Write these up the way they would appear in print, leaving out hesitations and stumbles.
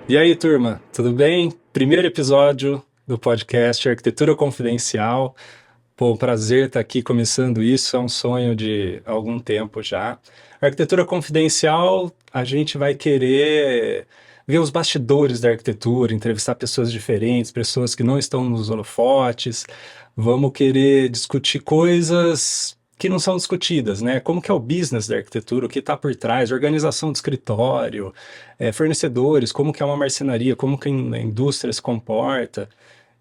E aí, turma, tudo bem? Primeiro episódio do podcast Arquitetura Confidencial. Pô, prazer estar aqui começando isso, é um sonho de algum tempo já. Arquitetura Confidencial, a gente vai querer ver os bastidores da arquitetura, entrevistar pessoas diferentes, pessoas que não estão nos holofotes. Vamos querer discutir coisas que não são discutidas, né? Como que é o business da arquitetura, o que está por trás, organização do escritório, fornecedores, como que é uma marcenaria, como que a indústria se comporta.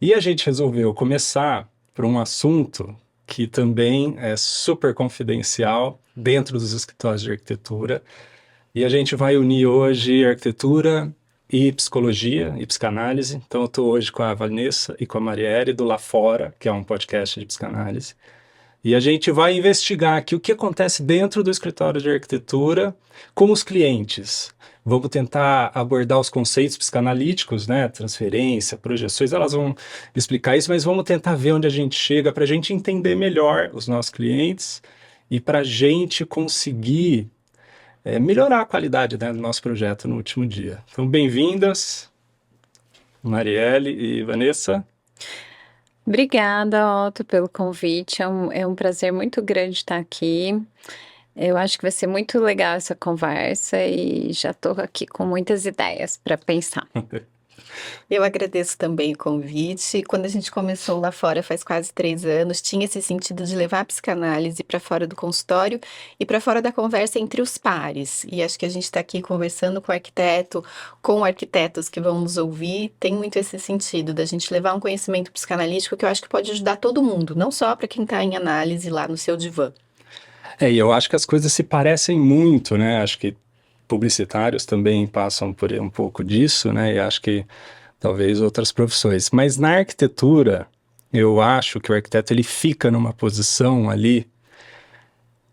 E a gente resolveu começar por um assunto que também é super confidencial dentro dos escritórios de arquitetura. E a gente vai unir hoje arquitetura e psicologia e psicanálise. Então eu estou hoje com a Vanessa e com a Marielle do Lá Fora, que é um podcast de psicanálise. E a gente vai investigar aqui o que acontece dentro do escritório de arquitetura com os clientes. Vamos tentar abordar os conceitos psicanalíticos, né? Transferência, projeções, elas vão explicar isso, mas vamos tentar ver onde a gente chega para a gente entender melhor os nossos clientes e para a gente conseguir melhorar a qualidade, né, do nosso projeto no último dia. Então, bem-vindas, Marielle e Vanessa. Obrigada, Otto, pelo convite. É um prazer muito grande estar aqui. Eu acho que vai ser muito legal essa conversa e já estou aqui com muitas ideias para pensar. Eu agradeço também o convite. Quando a gente começou lá fora, faz quase 3 anos, tinha esse sentido de levar a psicanálise para fora do consultório e para fora da conversa entre os pares. E acho que a gente está aqui conversando com o arquiteto, com arquitetos que vão nos ouvir. Tem muito esse sentido da gente levar um conhecimento psicanalítico que eu acho que pode ajudar todo mundo, não só para quem está em análise lá no seu divã. E eu acho que as coisas se parecem muito, né? Acho que publicitários também passam por um pouco disso, né? E acho que talvez outras profissões. Mas na arquitetura, eu acho que o arquiteto ele fica numa posição ali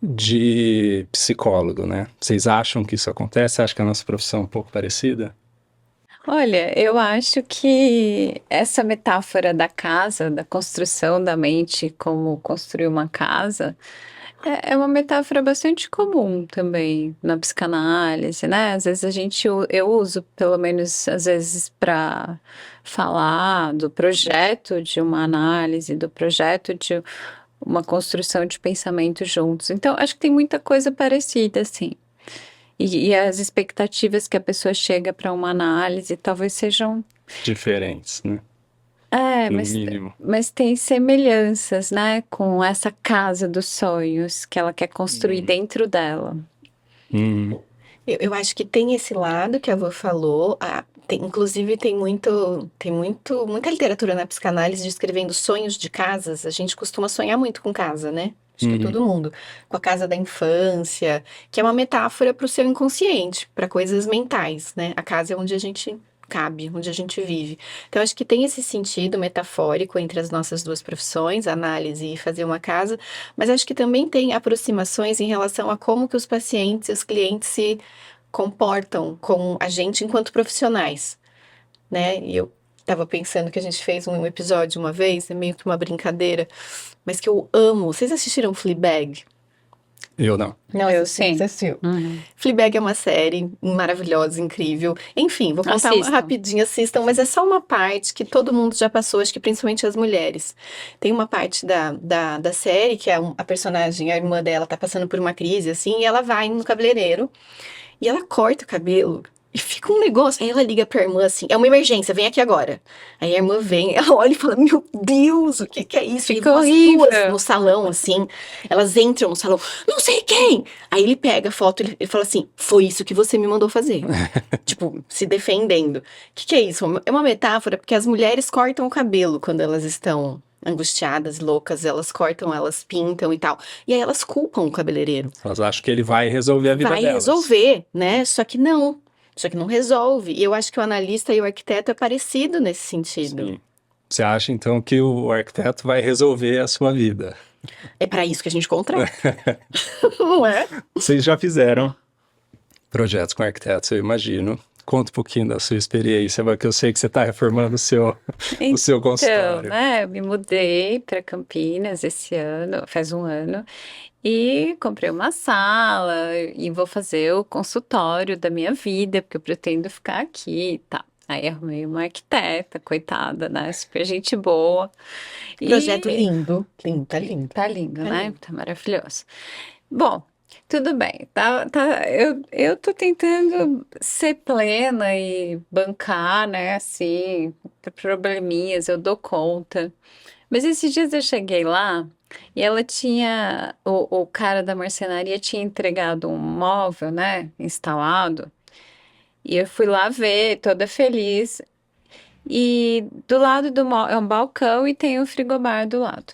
de psicólogo, né? Vocês acham que isso acontece? Acho que a nossa profissão é um pouco parecida? Olha, eu acho que essa metáfora da casa, da construção da mente, como construir uma casa, é uma metáfora bastante comum também na psicanálise, né? Às vezes eu uso, pelo menos às vezes, para falar do projeto de uma análise, do projeto de uma construção de pensamento juntos. Então, acho que tem muita coisa parecida, assim. E as expectativas que a pessoa chega para uma análise talvez sejam. Diferentes, né? É, No mas, mínimo. mas tem semelhanças, né, com essa casa dos sonhos que ela quer construir dentro dela. Hum. Eu acho que tem esse lado que a avó falou. Inclusive muita literatura na psicanálise descrevendo sonhos de casas. A gente costuma sonhar muito com casa, né? Acho que todo mundo. Com a casa da infância, que é uma metáfora para o seu inconsciente, para coisas mentais, né? A casa é onde a gente cabe, onde a gente vive. Então, acho que tem esse sentido metafórico entre as nossas duas profissões, análise e fazer uma casa, mas acho que também tem aproximações em relação a como que os pacientes, os clientes se comportam com a gente enquanto profissionais, né? E eu tava pensando que a gente fez um episódio uma vez, é meio que uma brincadeira, mas que eu amo. Vocês assistiram Fleabag? Eu não. Não, Eu assisti, sim. você assistiu. Uhum. Fleabag é uma série maravilhosa, incrível. Enfim, vou contar Assistam. rapidinho, assistam, mas é só uma parte que todo mundo já passou, acho que principalmente as mulheres. Tem uma parte da série que a personagem, a irmã dela, tá passando por uma crise, assim, e ela vai no cabeleireiro e ela corta o cabelo. E fica um negócio. Aí ela liga pra irmã assim: é uma emergência, vem aqui agora. Aí a irmã vem, ela olha e fala: Meu Deus, o que é isso? Fica E vão as horrível. duas no salão, assim. Elas entram no salão, não sei quem. Aí ele pega a foto e ele fala assim: Foi isso que você me mandou fazer. Tipo, se defendendo. O que é isso? É uma metáfora porque as mulheres cortam o cabelo quando elas estão angustiadas, loucas, elas cortam, elas pintam e tal. E aí elas culpam o cabeleireiro. Elas acham que ele vai resolver a vida Vai delas. resolver, né? Só que não. Só que não resolve. E eu acho que o analista e o arquiteto é parecido nesse sentido. Sim. Você acha, então, que o arquiteto vai resolver a sua vida? É para isso que a gente contrata. Não é? Vocês já fizeram projetos com arquitetos, eu imagino. Conta um pouquinho da sua experiência, porque eu sei que você está reformando o seu consultório. Né, eu me mudei para Campinas esse ano, faz um ano, e comprei uma sala e vou fazer o consultório da minha vida, porque eu pretendo ficar aqui e tal. Aí arrumei uma arquiteta, coitada, né? Super gente boa. Projeto E lindo, lindo, tá lindo. tá lindo, Tá né? lindo. Tá maravilhoso. Bom, tudo bem. Eu tô tentando ser plena e bancar, né? Assim, probleminhas, eu dou conta. Mas esses dias eu cheguei lá e ela tinha, o cara da marcenaria tinha entregado um móvel, né? Instalado. E eu fui lá ver, toda feliz. E do lado é um balcão e tem um frigobar do lado.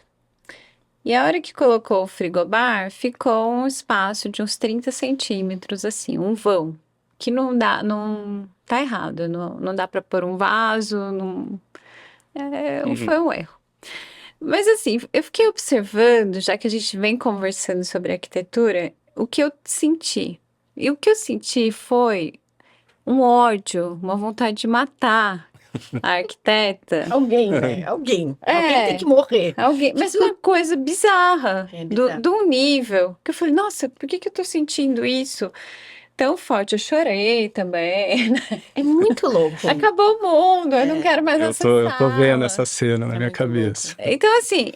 E a hora que colocou o frigobar, ficou um espaço de uns 30 centímetros, assim, um vão. Que não dá, não tá errado, não dá para pôr um vaso, não, Uhum. foi um erro. Mas assim, eu fiquei observando, já que a gente vem conversando sobre arquitetura, o que eu senti. E o que eu senti foi um ódio, uma vontade de matar a arquiteta. Alguém, né? Alguém. Alguém tem É, que morrer. alguém, mas uma coisa bizarra, É bizarro. de um nível, que eu falei, nossa, por que que eu tô sentindo isso tão forte? Eu chorei também. É muito louco. Acabou o mundo, eu não É, quero mais Eu essa tô vendo sala. essa cena na é minha muito louco. cabeça. Então, assim,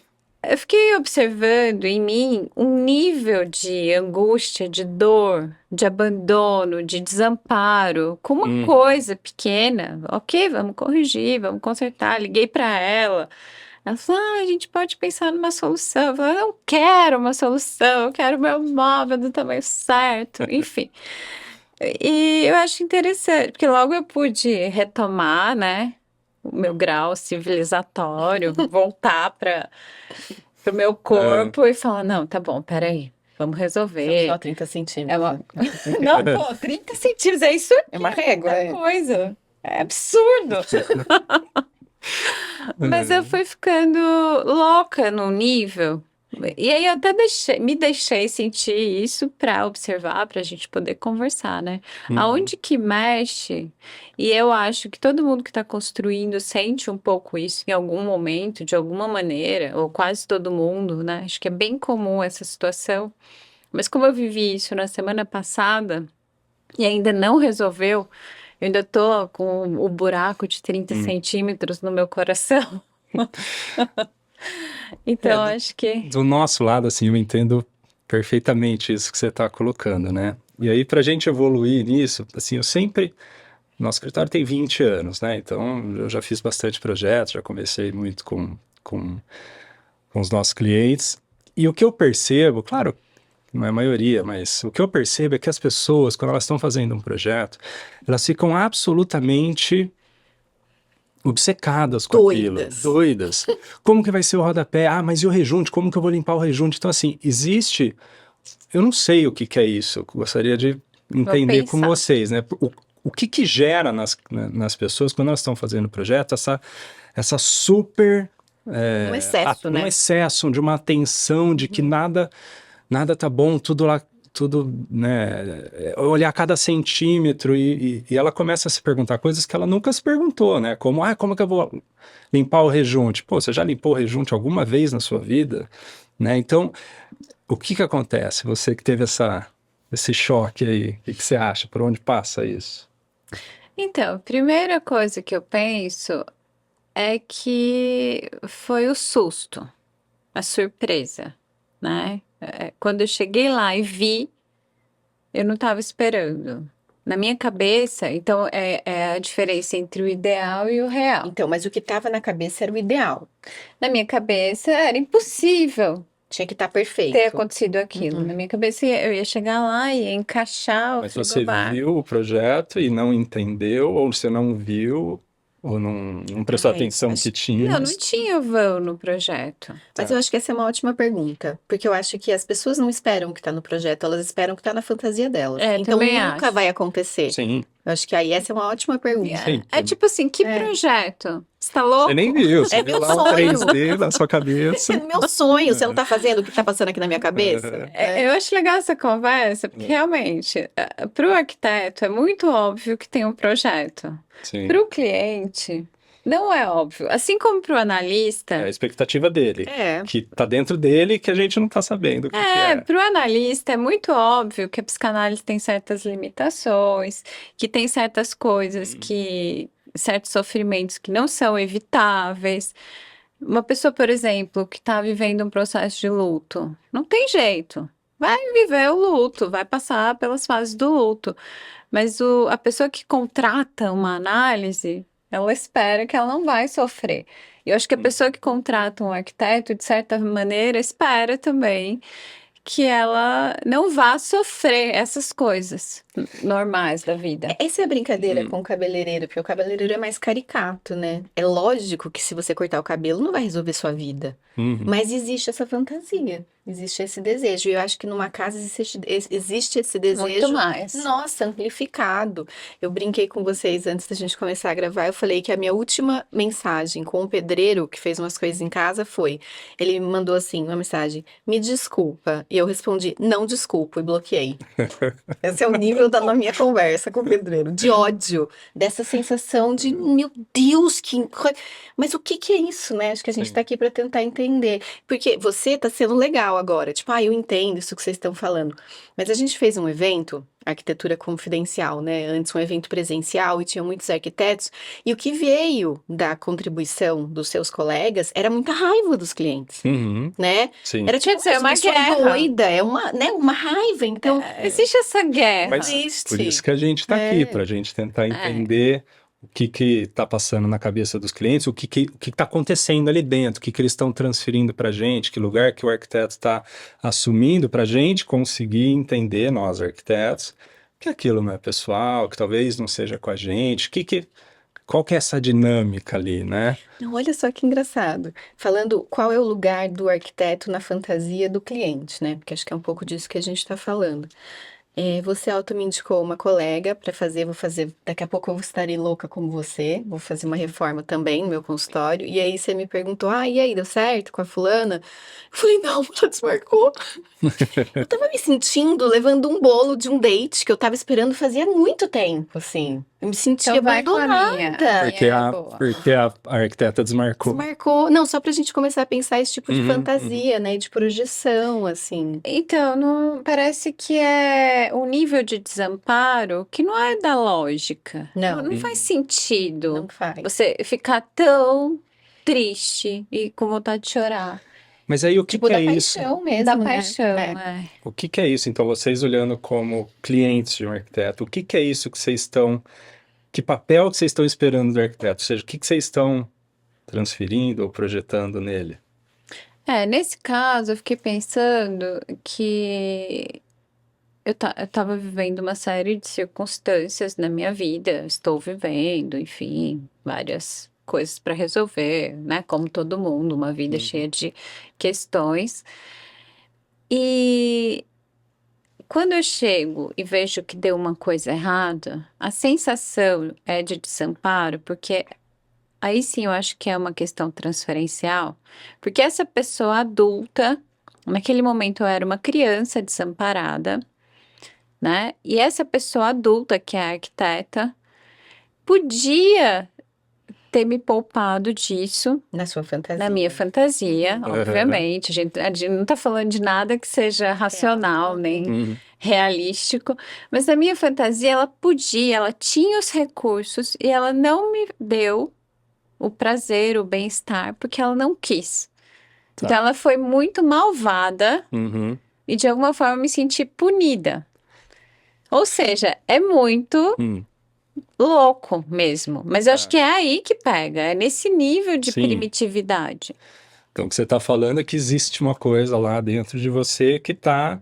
eu fiquei observando em mim um nível de angústia, de dor, de abandono, de desamparo, com uma Hum. coisa pequena. Ok, vamos corrigir, vamos consertar. Liguei para ela. Ela falou: a gente pode pensar numa solução. Eu falei: eu não quero uma solução, eu quero meu móvel do tamanho certo. Enfim. E eu acho interessante, porque logo eu pude retomar, né? O meu grau civilizatório, voltar para o meu É. corpo e falar: não, tá bom, peraí, vamos São resolver. só 30 É centímetros. uma... Não, pô, 30 centímetros, é isso É uma aqui, régua. é coisa. É absurdo. Mas eu fui ficando louca num nível. E aí eu até me deixei sentir isso para observar, para a gente poder conversar, né? Uhum. Aonde que mexe, e eu acho que todo mundo que está construindo sente um pouco isso em algum momento, de alguma maneira, ou quase todo mundo, né? Acho que é bem comum essa situação. Mas como eu vivi isso na semana passada e ainda não resolveu, eu ainda tô com o buraco de 30 Hum. centímetros no meu coração. É, Então, acho que. do nosso lado, assim, eu entendo perfeitamente isso que você está colocando, né? E aí, para a gente evoluir nisso, assim, eu sempre. Nosso escritório tem 20 anos, né? Então, eu já fiz bastante projetos, já conversei muito com os nossos clientes. E o que eu percebo, claro, não é a maioria, mas o que eu percebo é que as pessoas, quando elas estão fazendo um projeto, elas ficam absolutamente obcecadas com aquilo, Doidas. doidas. Como que vai ser o rodapé? Ah, mas e o rejunte? Como que eu vou limpar o rejunte? Então, assim, existe. Eu não sei o que que é isso. Eu gostaria de Vou entender com pensar. vocês, né? O que que gera nas pessoas quando elas estão fazendo o projeto essa super. Um excesso, Um né? excesso de uma atenção de que nada tá bom, tudo lá, tudo, né? Olhar cada centímetro e ela começa a se perguntar coisas que ela nunca se perguntou, né? Como, como que eu vou limpar o rejunte? Pô, você já limpou o rejunte alguma vez na sua vida? Né? Então, o que que acontece? Você que teve esse choque aí, o que que você acha? Por onde passa isso? Então, a primeira coisa que eu penso é que foi o susto, a surpresa, né? Quando eu cheguei lá e vi, eu não estava esperando. Na minha cabeça, então, é a diferença entre o ideal e o real. Então, mas o que estava na cabeça era o ideal. Na minha cabeça, era impossível Tinha que estar ter perfeito. acontecido aquilo. Uhum. Na minha cabeça, eu ia chegar lá e ia encaixar o Mas você frigobar. viu o projeto e não entendeu, ou você não viu, ou não prestou Ai, atenção que tinha? Não, não tinha vão no projeto. Mas Tá. eu acho que essa é uma ótima pergunta, porque eu acho que as pessoas não esperam o que está no projeto, elas esperam o que está na fantasia delas. É, Então também nunca acho. vai acontecer. Sim. Eu acho que aí essa é uma ótima pergunta. Sim. É tipo assim, que É. projeto? Você tá Você louco? nem viu, você É viu meu lá o sonho. 3D na sua cabeça. É meu sonho, você não está fazendo o que está passando aqui na minha cabeça? Eu acho legal essa conversa, porque realmente, para o arquiteto é muito óbvio que tem um projeto. Sim. Para o cliente, não é óbvio. Assim como para o É a analista, expectativa dele, É. que tá dentro dele que a gente não tá sabendo o que é. para o analista é muito óbvio que a psicanálise tem certas limitações, que tem certas coisas que certos sofrimentos que não são evitáveis. Uma pessoa, por exemplo, que está vivendo um processo de luto, não tem jeito. Vai viver o luto, vai passar pelas fases do luto. Mas a pessoa que contrata uma análise, ela espera que ela não vai sofrer. E eu acho que a pessoa que contrata um arquiteto, de certa maneira, espera também que ela não vá sofrer essas coisas normais da vida. Essa é a brincadeira com o cabeleireiro, porque o cabeleireiro é mais caricato, né? É lógico que se você cortar o cabelo não vai resolver sua vida. Uhum. Mas existe essa fantasia, existe esse desejo. E eu acho que numa casa existe esse desejo. Muito mais. Nossa, amplificado. Eu brinquei com vocês antes da gente começar a gravar. Eu falei que a minha última mensagem com o pedreiro que fez umas coisas em casa foi: ele me mandou assim uma mensagem: me desculpa. E eu respondi: não desculpo, e bloqueei. Esse é o nível da minha conversa com o pedreiro, de ódio, dessa sensação de, meu Deus, mas o que é isso, né? Acho que a gente Sim. tá aqui para tentar entender. Porque você tá sendo legal agora, tipo, eu entendo isso que vocês estão falando. Mas a gente fez um evento, Arquitetura Confidencial, né? Antes um evento presencial e tinha muitos arquitetos, e o que veio da contribuição dos seus colegas era muita raiva dos clientes, Uhum. né? Sim. Era tipo, Quer dizer, essa uma pessoa guerra. doida, é uma, né, uma raiva, então... Existe essa guerra. Mas Existe. por isso que a gente está aqui, É. para a gente tentar entender o que está passando na cabeça dos clientes, o que está acontecendo ali dentro, o que eles estão transferindo para a gente, que lugar que o arquiteto está assumindo para a gente conseguir entender, nós arquitetos, que aquilo não é pessoal, que talvez não seja com a gente, qual que é essa dinâmica ali, né? Não, olha só que engraçado. Falando qual é o lugar do arquiteto na fantasia do cliente, né? Porque acho que é um pouco disso que a gente está falando. Você auto me indicou uma colega para fazer, daqui a pouco eu estarei louca como você, vou fazer uma reforma também no meu consultório, e aí você me perguntou, e aí, deu certo com a fulana? Eu falei, não, ela desmarcou. Eu tava me sentindo levando um bolo de um date que eu tava esperando fazia muito tempo, assim. Eu me sentia Então vai com a minha. abandonada. Porque a arquiteta desmarcou. Desmarcou. Não, só pra gente começar a pensar esse tipo de Uhum, fantasia, né? De projeção, assim. Então, não, parece que é um nível de desamparo que não é da lógica. Não. Não faz sentido Não faz. você ficar tão triste e com vontade de chorar. Mas aí o que Tipo, que da é isso? paixão mesmo, Da né? paixão, É. O que que é isso? Então, vocês olhando como clientes de um arquiteto, o que que é isso que vocês estão... Que papel que vocês estão esperando do arquiteto? Ou seja, o que que vocês estão transferindo ou projetando nele? Nesse caso, eu fiquei pensando que eu estava vivendo uma série de circunstâncias na minha vida, estou vivendo, enfim, várias coisas para resolver, né? Como todo mundo, uma vida cheia de questões. E quando eu chego e vejo que deu uma coisa errada, a sensação é de desamparo, porque aí sim eu acho que é uma questão transferencial, porque essa pessoa adulta, naquele momento eu era uma criança desamparada, né? E essa pessoa adulta, que é a arquiteta, podia ter me poupado disso Na sua fantasia. na minha fantasia, Uhum. obviamente. A gente não tá falando de nada que seja racional, nem Uhum. realístico, mas na minha fantasia ela tinha os recursos e ela não me deu o prazer, o bem-estar, porque ela não quis. Tá. Então ela foi muito malvada Uhum. e de alguma forma me senti punida. Ou seja, é muito louco mesmo. Mas eu acho que é aí que pega, é nesse nível de Sim. primitividade. Então, o que você está falando é que existe uma coisa lá dentro de você que está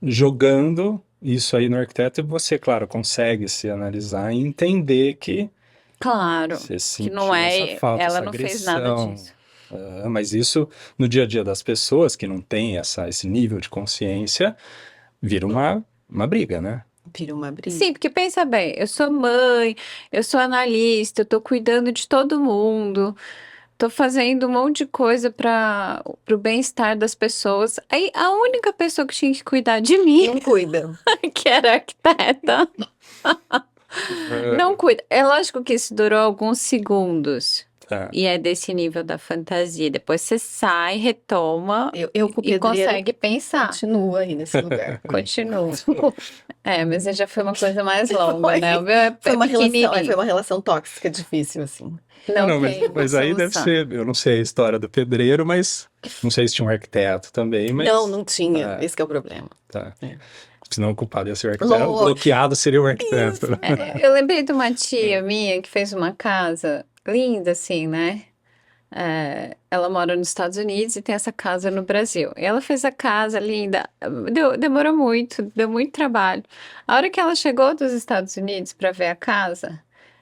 jogando isso aí no arquiteto e você, claro, consegue se analisar e entender que Claro, você que sentiu não essa é, falta, ela essa não fez nada agressão. disso. Mas isso, no dia a dia das pessoas que não têm esse nível de consciência, vira uma briga, né? Vira uma briga. Sim, porque pensa bem, eu sou mãe, eu sou analista, eu tô cuidando de todo mundo, tô fazendo um monte de coisa para o bem-estar das pessoas. Aí a única pessoa que tinha que cuidar de mim, Não cuida. que era a arquiteta, não cuida. É lógico que isso durou alguns segundos, Tá. E é desse nível da fantasia. Depois você sai, retoma Eu com o e pedreiro consegue pensar. continuo aí nesse lugar. Continua. Mas já foi uma coisa mais longa, Foi. né? O meu é Foi uma pequenininho. relação tóxica difícil, assim. Não mas, tem mas aí deve solução. ser, eu não sei a história do pedreiro, mas não sei se tinha um arquiteto também, mas... Não tinha. Ah, Esse que é o problema. tá. É. Senão o culpado ia ser o arquiteto. Lógico. Bloqueado seria o arquiteto. né? Eu lembrei de uma tia minha que fez uma casa linda, assim, né? Ela mora nos Estados Unidos e tem essa casa no Brasil. E ela fez a casa linda. Demorou muito, deu muito trabalho. A hora que ela chegou dos Estados Unidos para ver a casa,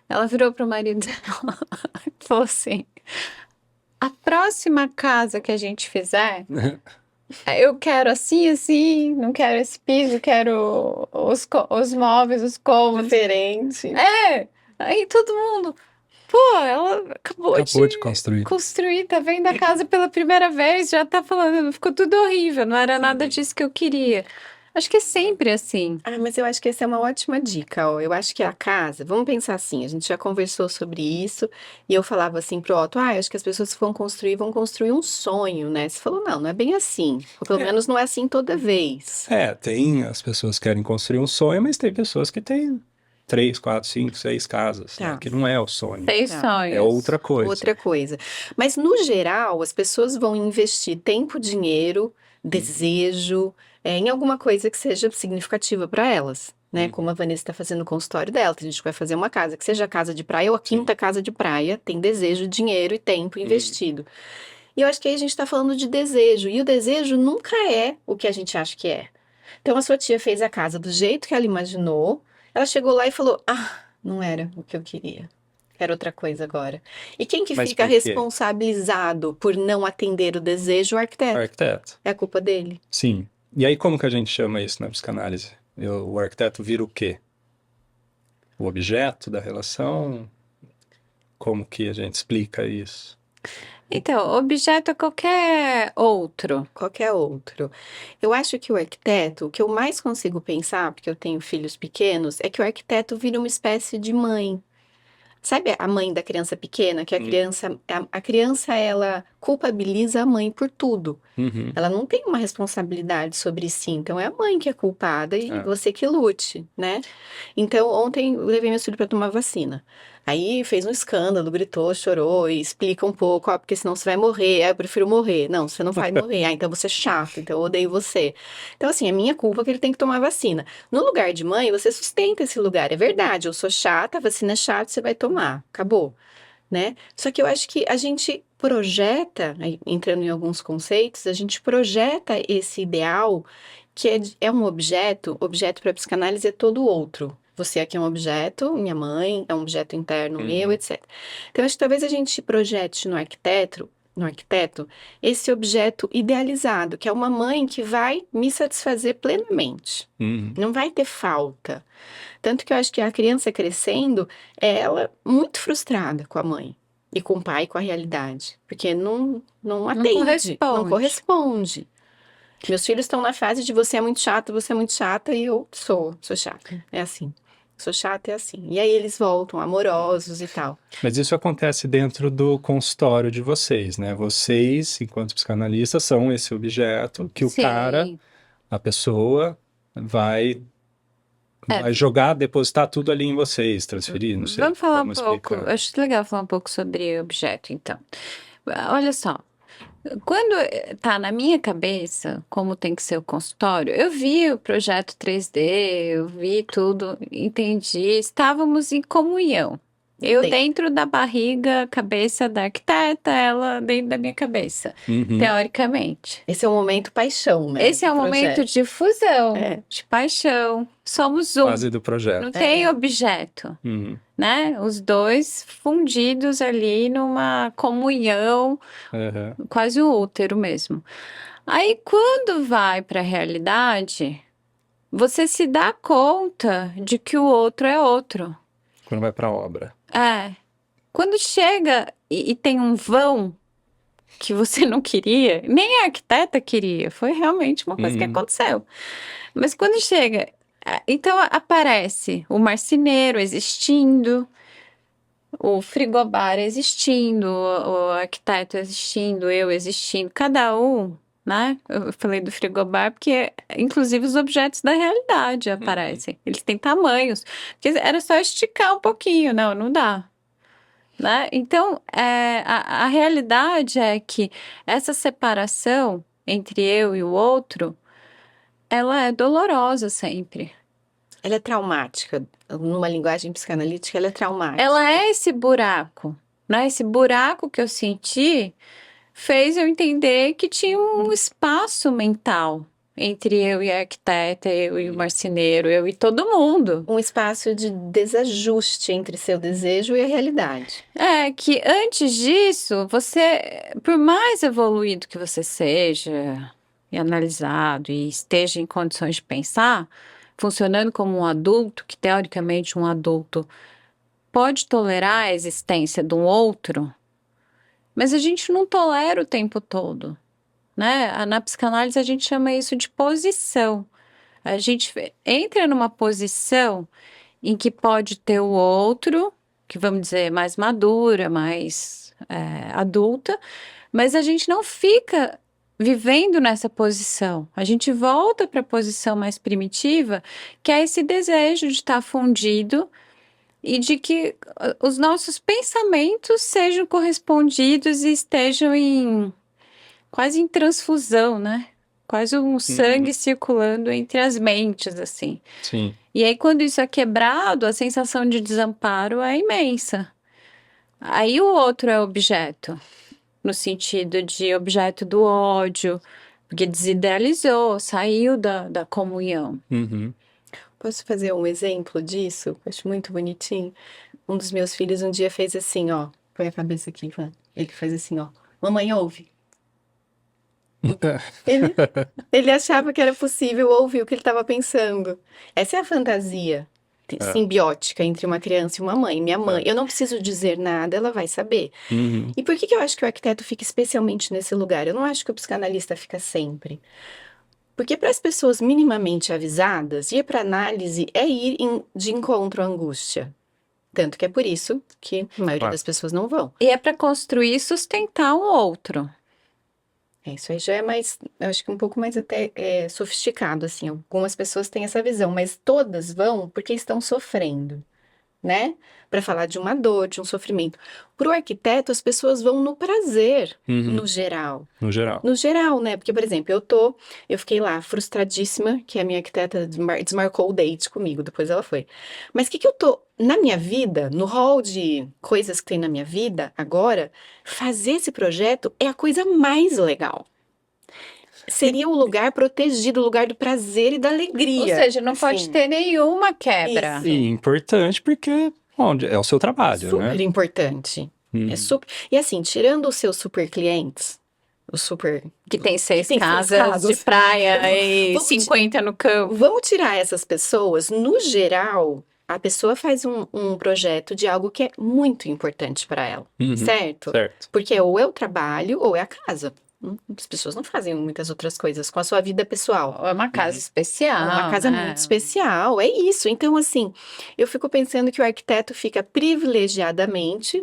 ela virou para o marido dela e falou assim: a próxima casa que a gente fizer, eu quero assim, assim, não quero esse piso, quero os móveis, os cômodos. Diferente. Aí todo mundo, pô, ela acabou Acabou de de construir. construir, tá vendo a casa pela primeira vez, já tá falando, ficou tudo horrível, não era nada disso que eu queria. Acho que é sempre assim. Mas eu acho que essa é uma ótima dica, ó. Eu acho que a casa, vamos pensar assim, a gente já conversou sobre isso, e eu falava assim pro Otto, eu acho que as pessoas que vão construir um sonho, né? Você falou, não é bem assim. Ou pelo menos não é assim toda vez. Tem as pessoas que querem construir um sonho, mas tem pessoas que têm 3, 4, 5, 6 casas, né? Tá. Que não é o sonho. Tem Tá. sonhos. É outra coisa. Outra coisa. Mas, no geral, as pessoas vão investir tempo, dinheiro, desejo, em alguma coisa que seja significativa para elas, né? Como a Vanessa está fazendo o consultório dela. A gente vai fazer uma casa, que seja a casa de praia ou a quinta casa de praia, tem desejo, dinheiro e tempo investido. E eu acho que aí a gente está falando de desejo, e o desejo nunca é o que a gente acha que é. Então, a sua tia fez a casa do jeito que ela imaginou, ela chegou lá e falou, não era o que eu queria. Quero outra coisa agora. E quem que Mas fica por quê? responsabilizado por não atender o desejo? O arquiteto. Arquiteto. É a culpa dele. Sim. E aí como que a gente chama isso na psicanálise? O arquiteto vira o quê? O objeto da relação? Como que a gente explica isso? Então, objeto é qualquer outro. Qualquer outro. Eu acho que o arquiteto, o que eu mais consigo pensar, porque eu tenho filhos pequenos, é que o arquiteto vira uma espécie de mãe. Sabe a mãe da criança pequena? Que a criança, ela culpabiliza a mãe por tudo. Uhum. Ela não tem uma responsabilidade sobre si, então é a mãe que é culpada e É. você que lute, né? Então, ontem eu levei meu filho para tomar vacina. Aí fez um escândalo, gritou, chorou e explica um pouco, porque senão você vai morrer. Eu prefiro morrer. Não, você não vai morrer. Então você é chato, então eu odeio você. Então, assim, é minha culpa que ele tem que tomar vacina. No lugar de mãe, você sustenta esse lugar. É verdade, eu sou chata, a vacina é chata, você vai tomar. Acabou, né? Só que eu acho que a gente projeta, aí, entrando em alguns conceitos, a gente projeta esse ideal que é um objeto para psicanálise é todo outro. Você aqui é um objeto, minha mãe é um objeto interno meu, etc. Então, acho que talvez a gente projete no arquiteto, esse objeto idealizado, que é uma mãe que vai me satisfazer plenamente. Uhum. Não vai ter falta. Tanto que eu acho que a criança crescendo, ela muito frustrada com a mãe. E com o pai, com a realidade. Porque não atende. Não corresponde. Meus filhos estão na fase de você é muito chata, e eu sou chata. É assim. Sou chata, é assim. E aí eles voltam amorosos e tal. Mas isso acontece dentro do consultório de vocês, né? Vocês, enquanto psicanalistas, são esse objeto que o Sim. cara, a pessoa, vai jogar, depositar tudo ali em vocês, transferir, não sei. Vamos falar como um pouco. explicar. Acho legal falar um pouco sobre objeto, então. Olha só. Quando tá na minha cabeça como tem que ser o consultório, eu vi o projeto 3D, eu vi tudo, entendi, estávamos em comunhão. Eu dentro da barriga, cabeça da arquiteta, ela dentro da minha cabeça, Uhum. teoricamente. Esse é o momento paixão, né? Esse é o momento de fusão, de paixão. Somos um. Fase do projeto. Não tem objeto, Uhum. né? Os dois fundidos ali numa comunhão, Uhum. quase um útero mesmo. Aí, quando vai para a realidade, você se dá conta de que o outro é outro. Quando vai pra obra. Quando chega e tem um vão que você não queria, nem a arquiteta queria, foi realmente uma coisa que aconteceu. Mas quando chega, então aparece o marceneiro existindo, o frigobar existindo, o arquiteto existindo, eu existindo, cada um, né? Eu falei do frigobar porque, inclusive, os objetos da realidade aparecem. Eles têm tamanhos. Porque era só esticar um pouquinho, não dá. Né? Então, a realidade é que essa separação entre eu e o outro, ela é dolorosa sempre. Ela é traumática. Numa linguagem psicanalítica, ela é traumática. Ela é esse buraco, né? Esse buraco que eu senti fez eu entender que tinha um espaço mental entre eu e a arquiteta, eu e o marceneiro, eu e todo mundo. Um espaço de desajuste entre seu desejo e a realidade. É que antes disso, você, por mais evoluído que você seja, e analisado, e esteja em condições de pensar, funcionando como um adulto, que teoricamente um adulto pode tolerar a existência de um outro, mas a gente não tolera o tempo todo, né? Na psicanálise a gente chama isso de posição. A gente entra numa posição em que pode ter o outro, que vamos dizer mais madura, mais adulta, mas a gente não fica vivendo nessa posição. A gente volta para a posição mais primitiva, que é esse desejo de estar fundido e de que os nossos pensamentos sejam correspondidos e estejam quase em transfusão, né? Quase um sangue circulando entre as mentes, assim. Sim. E aí, quando isso é quebrado, a sensação de desamparo é imensa. Aí o outro é objeto, no sentido de objeto do ódio, porque desidealizou, saiu da comunhão. Uhum. Posso fazer um exemplo disso? Eu acho muito bonitinho. Um dos meus filhos um dia fez assim, ó. Põe a cabeça aqui, Ivan. Ele fez assim, ó. Mamãe, ouve. Ele achava que era possível ouvir o que ele estava pensando. Essa é a fantasia simbiótica entre uma criança e uma mãe. Minha mãe, eu não preciso dizer nada, ela vai saber. Uhum. E por que eu acho que o arquiteto fica especialmente nesse lugar? Eu não acho que o psicanalista fica sempre. Porque para as pessoas minimamente avisadas, ir para análise é ir de encontro à angústia. Tanto que é por isso que a maioria das pessoas não vão. E é para construir e sustentar um outro. Isso aí já é mais, eu acho que um pouco mais até sofisticado, assim. Algumas pessoas têm essa visão, mas todas vão porque estão sofrendo, né? Para falar de uma dor, de um sofrimento. Para o arquiteto, as pessoas vão no prazer, no geral. No geral. No geral, né? Porque, por exemplo, eu fiquei lá frustradíssima que a minha arquiteta desmarcou o date comigo, depois ela foi. Mas o que eu tô, na minha vida, no hall de coisas que tem na minha vida, agora, fazer esse projeto é a coisa mais legal. Seria o lugar protegido, o lugar do prazer e da alegria. Ou seja, não pode ter nenhuma quebra. Isso. E importante porque é o seu trabalho, Super né? importante. É super. E assim, tirando os seus super clientes, o super. Que tem seis Tem seis casas casas. de praia e Vamos 50 no campo. Vamos tirar essas pessoas. No geral, a pessoa faz um projeto de algo que é muito importante para ela, certo? Certo. Porque ou é o trabalho ou é a casa. As pessoas não fazem muitas outras coisas com a sua vida pessoal. É uma casa especial. É uma casa né? muito especial, é isso. Então, assim, eu fico pensando que o arquiteto fica privilegiadamente,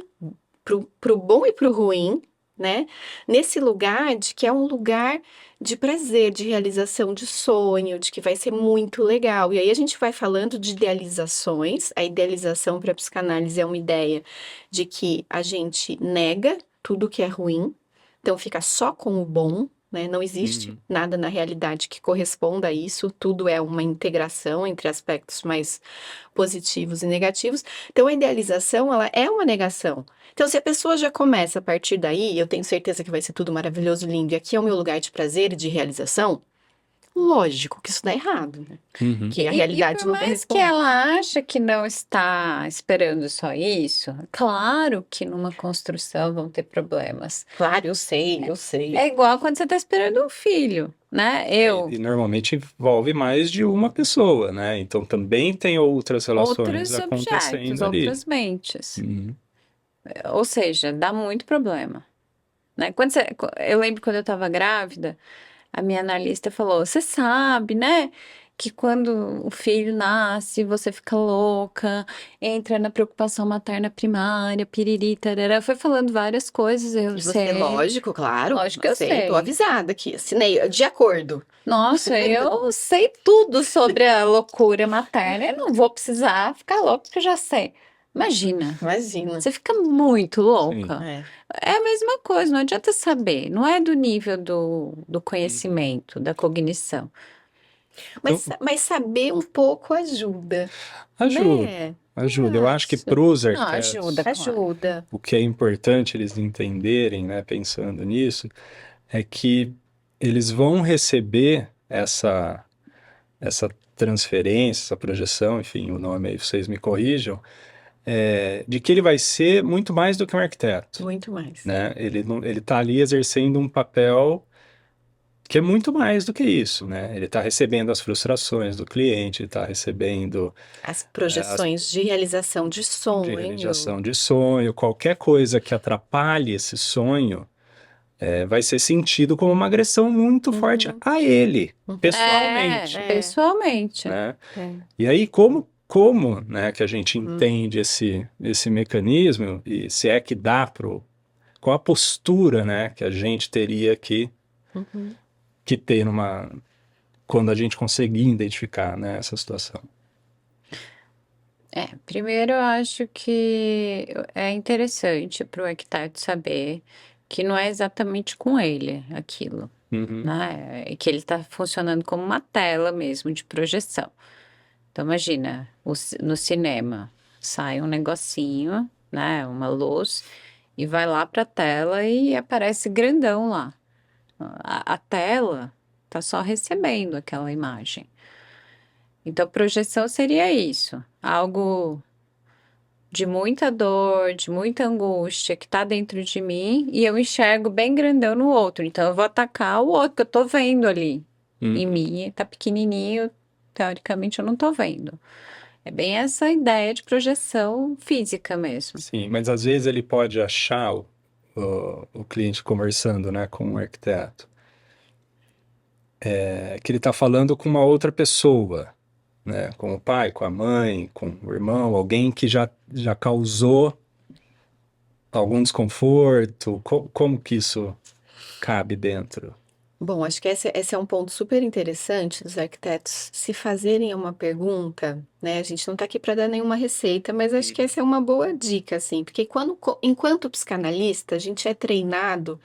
pro bom e pro ruim, né? Nesse lugar de que é um lugar de prazer, de realização de sonho, de que vai ser muito legal. E aí a gente vai falando de idealizações. A idealização para a psicanálise é uma ideia de que a gente nega tudo que é ruim, então fica só com o bom, né? Não existe nada na realidade que corresponda a isso, tudo é uma integração entre aspectos mais positivos e negativos. Então a idealização, ela é uma negação. Então se a pessoa já começa a partir daí, eu tenho certeza que vai ser tudo maravilhoso, lindo, e aqui é o meu lugar de prazer e de realização, lógico que isso dá errado, né? Que a realidade e por não mais que corresponde. ela acha que não está esperando só isso, claro que numa construção vão ter problemas. Claro, eu sei. É igual quando você está esperando um filho, né? E normalmente envolve mais de uma pessoa, né? Então também tem outras relações Outros acontecendo objetos, ali. outras mentes. Uhum. Ou seja, dá muito problema. Né? Eu lembro quando eu estava grávida, a minha analista falou: você sabe, né? que quando o filho nasce, você fica louca, entra na preocupação materna primária, piriri, tarará. Foi falando várias coisas, eu E você, sei. lógico, claro. Lógico que eu Tô sei. avisada aqui, assinei, de acordo. Nossa, eu sei tudo sobre a loucura materna. Eu não vou precisar ficar louca, porque eu já sei. Imagina, Imagina. você fica muito louca. É. É a mesma coisa, não adianta saber. Não é do nível do conhecimento, da cognição. Mas saber um pouco ajuda, Ajuda, né? ajuda. Eu acho que Acho. para os Não, arquitetos, ajuda, claro. Ajuda. o que é importante eles entenderem, né, pensando nisso, é que eles vão receber essa transferência, essa projeção, enfim, o nome aí vocês me corrijam, de que ele vai ser muito mais do que um arquiteto, Muito mais. né? Ele está ali exercendo um papel que é muito mais do que isso, né? Ele está recebendo as frustrações do cliente, ele está recebendo As projeções de realização de de sonho. realização de sonho, qualquer coisa que atrapalhe esse sonho vai ser sentido como uma agressão muito forte a ele, pessoalmente, Pessoalmente. né? É. E aí, como, né, que a gente entende esse mecanismo, e se é que dá qual a postura, né, que a gente teria que ter quando a gente conseguir identificar, né, essa situação. Primeiro eu acho que é interessante para o arquiteto saber que não é exatamente com ele aquilo, Uhum. né? É que ele está funcionando como uma tela mesmo de projeção. Então imagina, no cinema sai um negocinho, né, uma luz, e vai lá para a tela e aparece grandão lá. A tela está só recebendo aquela imagem. Então, projeção seria isso, algo de muita dor, de muita angústia que tá dentro de mim e eu enxergo bem grandão no outro. Então, eu vou atacar o outro que eu tô vendo ali em mim, tá pequenininho, teoricamente eu não tô vendo. É bem essa ideia de projeção física mesmo. Sim, mas às vezes ele pode achar o cliente conversando, né, com o arquiteto, que ele está falando com uma outra pessoa, né, com o pai, com a mãe, com o irmão, alguém que já causou algum desconforto. Como que isso cabe dentro? Bom, acho que esse é um ponto super interessante dos arquitetos se fazerem uma pergunta, né? A gente não está aqui para dar nenhuma receita, mas acho que essa é uma boa dica, assim, porque enquanto psicanalista, a gente é treinado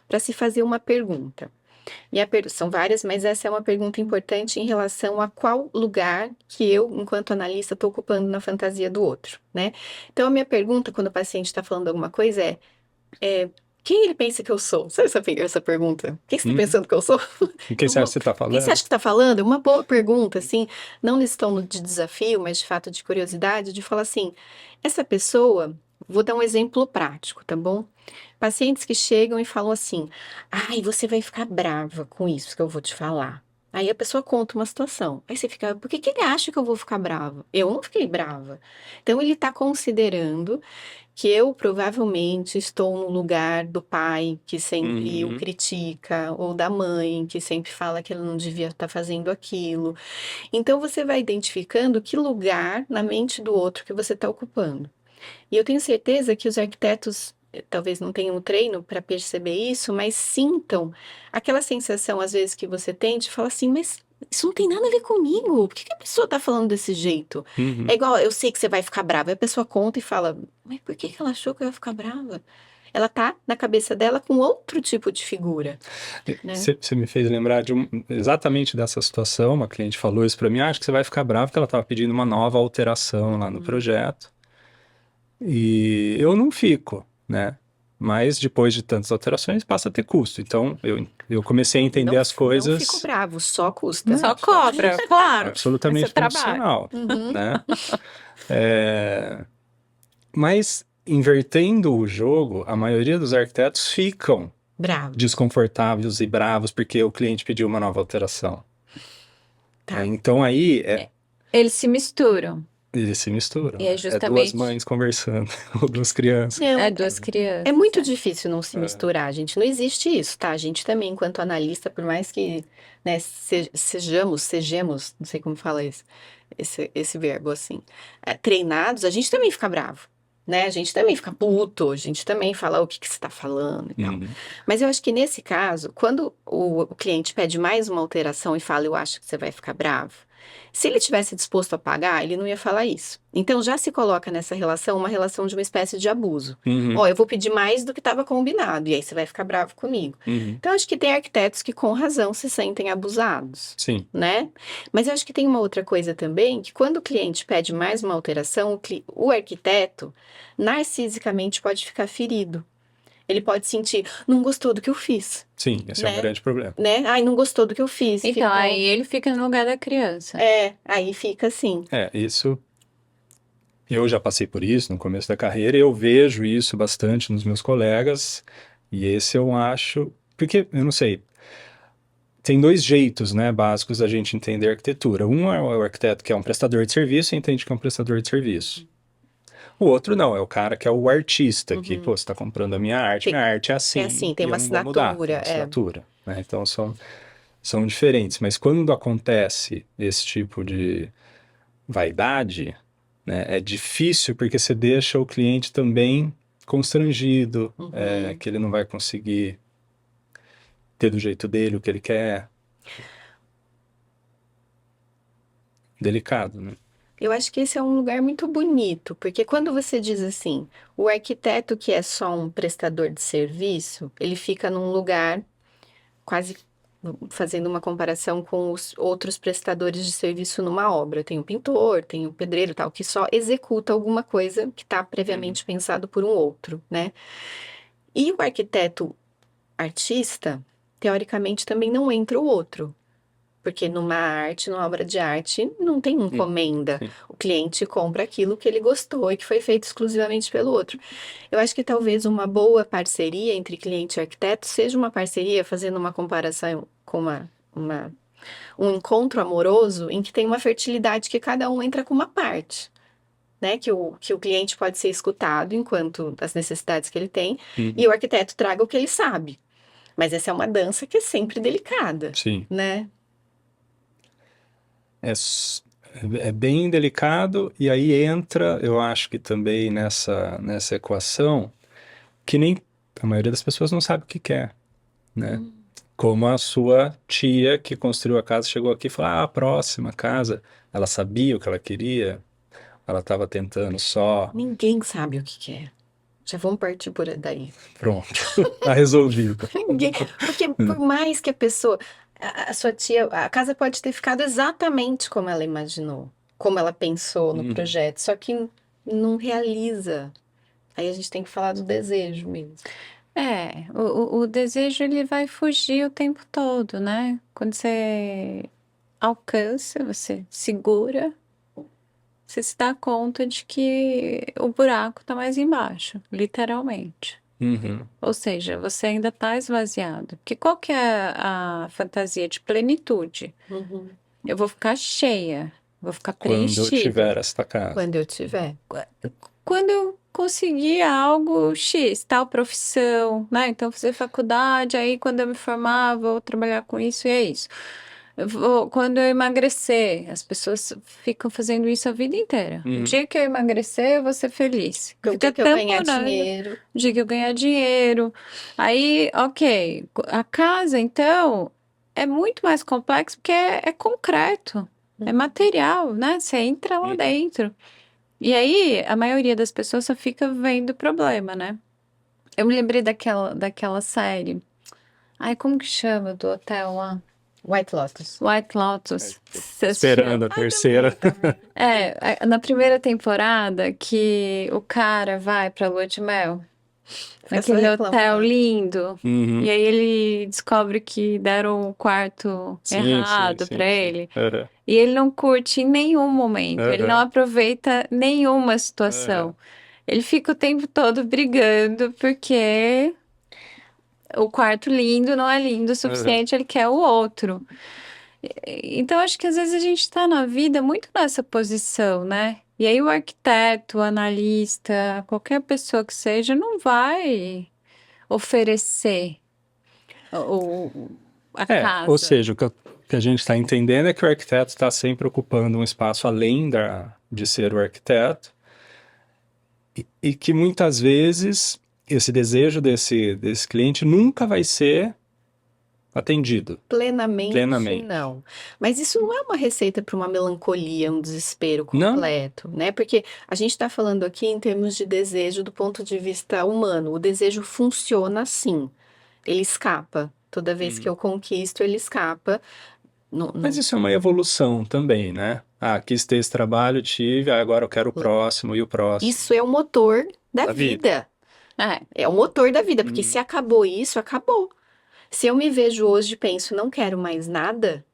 para se fazer uma pergunta. E são várias, mas essa é uma pergunta importante em relação a qual lugar que eu, enquanto analista, estou ocupando na fantasia do outro, né? Então, a minha pergunta, quando o paciente está falando alguma coisa, quem ele pensa que eu sou? Sabe essa pergunta? Quem você está pensando que eu sou? Quem você acha que você está Quem falando? você acha que está falando? É uma boa pergunta, assim, não nesse tom de desafio, mas de fato de curiosidade, de falar assim, essa pessoa, vou dar um exemplo prático, tá bom? Pacientes que chegam e falam assim, ai, você vai ficar brava com isso que eu vou te falar. Aí a pessoa conta uma situação. Aí você fica, por que que ele acha que eu vou ficar brava? Eu não fiquei brava. Então ele está considerando que eu provavelmente estou no lugar do pai que sempre o critica, ou da mãe que sempre fala que ele não devia estar fazendo aquilo. Então você vai identificando que lugar na mente do outro que você está ocupando. E eu tenho certeza que os arquitetos talvez não tenham treino para perceber isso, mas sintam aquela sensação às vezes que você tem de falar assim, mas isso não tem nada a ver comigo. Por que que a pessoa está falando desse jeito? Uhum. É igual, eu sei que você vai ficar brava. Aí a pessoa conta e fala, mas por que que ela achou que eu ia ficar brava? Ela tá na cabeça dela com outro tipo de figura, né? Você me fez lembrar exatamente dessa situação. Uma cliente falou isso para mim, acho que você vai ficar bravo porque ela estava pedindo uma nova alteração lá no projeto. E eu não fico, né? Mas depois de tantas alterações passa a ter custo. Então eu comecei a entender as coisas. Não fico bravo, só custa. Só cobra, claro. Absolutamente Esse é trabalho. profissional, né? Mas invertendo o jogo, a maioria dos arquitetos ficam Bravo. desconfortáveis e bravos porque o cliente pediu uma nova alteração. Tá. Então aí Eles se misturam. Eles se misturam, E é né? É duas justamente mães conversando, ou duas crianças. Não, duas é crianças. muito difícil não se É. misturar, gente. Não existe isso, tá? A gente também, enquanto analista, por mais que, né, sejamos, não sei como fala esse verbo assim, treinados, a gente também fica bravo, né? A gente também fica puto, a gente também fala o que que você tá falando e tal. Uhum. Mas eu acho que nesse caso, quando o cliente pede mais uma alteração e fala, eu acho que você vai ficar bravo, se ele tivesse disposto a pagar, ele não ia falar isso. Então já se coloca nessa relação uma relação de uma espécie de abuso. Uhum. Ó, eu vou pedir mais do que estava combinado, e aí você vai ficar bravo comigo. Uhum. Então, acho que tem arquitetos que, com razão, se sentem abusados, Sim. né? Mas eu acho que tem uma outra coisa também, que quando o cliente pede mais uma alteração, o arquiteto, narcisicamente, pode ficar ferido. Ele pode sentir, não gostou do que eu fiz, Sim, esse é um né? grande problema. Né? Ai, não gostou do que eu fiz. Então, ficou- aí ele fica no lugar da criança. aí fica assim. Isso eu já passei por isso no começo da carreira e eu vejo isso bastante nos meus colegas. E esse eu acho, porque eu não sei, tem dois jeitos, né, básicos da gente entender arquitetura. Um é o arquiteto que é um prestador de serviço e entende que é um prestador de serviço. O outro não, é o cara que é o artista, que, Uhum. pô, você está comprando a minha arte é assim, assim, tem e eu uma não vou mudar, tem uma assinatura, assinatura, né? Então são diferentes. Mas quando acontece esse tipo de vaidade, né, é difícil porque você deixa o cliente também constrangido, Uhum. que ele não vai conseguir ter do jeito dele o que ele quer. Delicado, né? Eu acho que esse é um lugar muito bonito, porque quando você diz assim, o arquiteto que é só um prestador de serviço, ele fica num lugar quase fazendo uma comparação com os outros prestadores de serviço numa obra. Tem o pintor, tem o pedreiro, e tal, que só executa alguma coisa que está previamente pensado por um outro, né? E o arquiteto artista, teoricamente, também não entra o outro. Porque numa arte, numa obra de arte, não tem encomenda. Sim. O cliente compra aquilo que ele gostou e que foi feito exclusivamente pelo outro. Eu acho que talvez uma boa parceria entre cliente e arquiteto seja uma parceria, fazendo uma comparação com um encontro amoroso em que tem uma fertilidade que cada um entra com uma parte. Né? Que o cliente pode ser escutado enquanto as necessidades que ele tem, e o arquiteto traga o que ele sabe. Mas essa é uma dança que é sempre delicada, Sim. né? É bem delicado, e aí entra, eu acho que também nessa equação, que nem a maioria das pessoas não sabe o que quer, né? Como a sua tia que construiu a casa chegou aqui e falou: a próxima casa, ela sabia o que ela queria, ela estava tentando só, Ninguém sabe o que quer. Já vamos partir por daí. pronto, tá resolvido. Ninguém. Porque por mais que a pessoa. A sua tia. A casa pode ter ficado exatamente como ela imaginou. Como ela pensou no projeto. Só que não realiza. Aí a gente tem que falar do desejo mesmo. O desejo ele vai fugir o tempo todo, né? Quando você alcança, você segura, você se dá conta de que o buraco tá mais embaixo, literalmente. Uhum. Ou seja, você ainda tá esvaziado. Porque qual que é a fantasia de plenitude? Uhum. Eu vou ficar cheia, vou ficar Quando eu preenchida. tiver esta casa. Quando eu tiver. Quando eu conseguir algo X, tal profissão, né? Então, fazer faculdade, aí quando eu me formar, vou trabalhar com isso e é isso. Quando eu emagrecer, as pessoas ficam fazendo isso a vida inteira. O dia que eu emagrecer, eu vou ser feliz. O Fica dia que eu ganhar tamponando. dinheiro. O dia que eu ganhar dinheiro. Aí, ok. A casa, então, é muito mais complexo porque é concreto, é material, né? Você entra lá dentro. E aí, a maioria das pessoas só fica vendo o problema, né? Eu me lembrei daquela série. Ai, como que chama do hotel lá? White Lotus. White Lotus. Você Esperando a assistiu? terceira. Na primeira temporada que o cara vai pra lua de mel. Fica só Naquele reclamando. hotel lindo. Uhum. E aí ele descobre que deram o quarto errado pra ele. Uhum. E ele não curte em nenhum momento. Ele não Uhum. aproveita nenhuma situação. Uhum. Ele fica o tempo todo brigando porque o quarto lindo não é lindo o suficiente, ele quer o outro. Então, acho que às vezes a gente tá na vida muito nessa posição, né? E aí o arquiteto, o analista, qualquer pessoa que seja, não vai oferecer a Ou casa. seja, que a gente está entendendo é que o arquiteto está sempre ocupando um espaço além de ser o arquiteto e que muitas vezes esse desejo desse cliente nunca vai ser atendido Plenamente plenamente. não. Mas isso não é uma receita para uma melancolia, um desespero Não? completo, né? Porque a gente está falando aqui em termos de desejo do ponto de vista humano. O desejo funciona assim. Ele escapa. Toda vez que Hum. eu conquisto, ele escapa. Mas isso é uma evolução também, né? Ah, quis ter esse trabalho, tive, agora eu quero o próximo e o próximo. Isso é o motor da Da vida. vida. É, É o motor da vida, porque Uhum. se acabou isso, acabou. Se eu me vejo hoje e penso, não quero mais nada,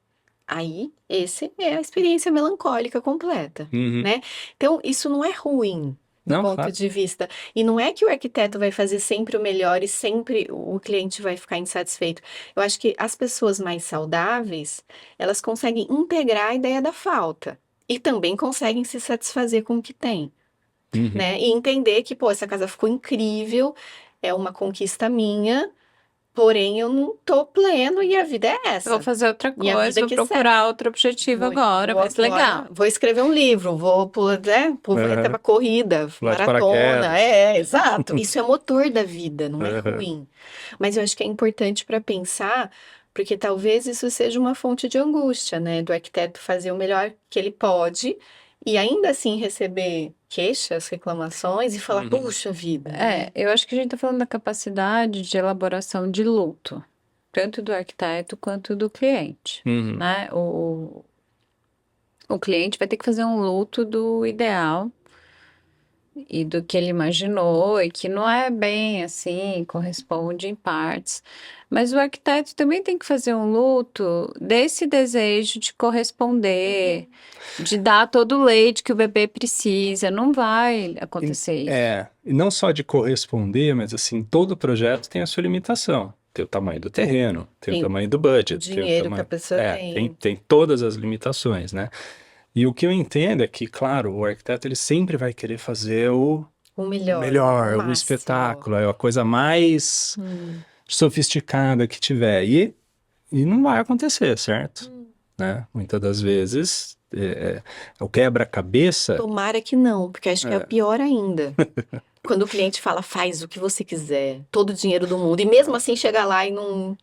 aí esse é a experiência melancólica completa, Uhum. né? Então, isso não é ruim do Não, ponto claro. de vista. E não é que o arquiteto vai fazer sempre o melhor e sempre o cliente vai ficar insatisfeito. Eu acho que as pessoas mais saudáveis, elas conseguem integrar a ideia da falta. E também conseguem se satisfazer com o que tem, Uhum. né? E entender que, pô, essa casa ficou incrível, é uma conquista minha, porém eu não tô pleno e a vida é eu vou essa. fazer outra E a coisa, vida vou que segue. procurar outro objetivo agora, Vou mais agora, legal. vou escrever um livro, vou pular, né, até Aham. uma corrida, Pular de maratona, paraquedas. exato. Isso é motor da vida, não é Aham. ruim. Mas eu acho que é importante para pensar, porque talvez isso seja uma fonte de angústia, né, do arquiteto fazer o melhor que ele pode e ainda assim receber queixas, reclamações e falar, Uhum. puxa vida, É, né? eu acho que a gente está falando da capacidade de elaboração de luto, tanto do arquiteto quanto do cliente, Uhum. né? O cliente vai ter que fazer um luto do ideal e do que ele imaginou, e que não é bem assim, corresponde em partes. Mas o arquiteto também tem que fazer um luto desse desejo de corresponder, de dar todo o leite que o bebê precisa. Não vai acontecer isso. E não só de corresponder, mas assim, todo projeto tem a sua limitação. Tem o tamanho do terreno, tem o Tem tamanho do o budget, tem o dinheiro que a tamanho. pessoa Tem, tem. tem todas as limitações, né? E o que eu entendo é que, claro, o arquiteto ele sempre vai querer fazer O o melhor, o melhor, o máximo. espetáculo, é a coisa mais Hum, sofisticada que tiver. E não vai acontecer, certo? hum. Né? Muitas das vezes, o quebra-cabeça. Tomara que não, porque acho que é É, pior ainda. Quando o cliente fala, faz o que você quiser, todo o dinheiro do mundo, e mesmo assim chega lá e não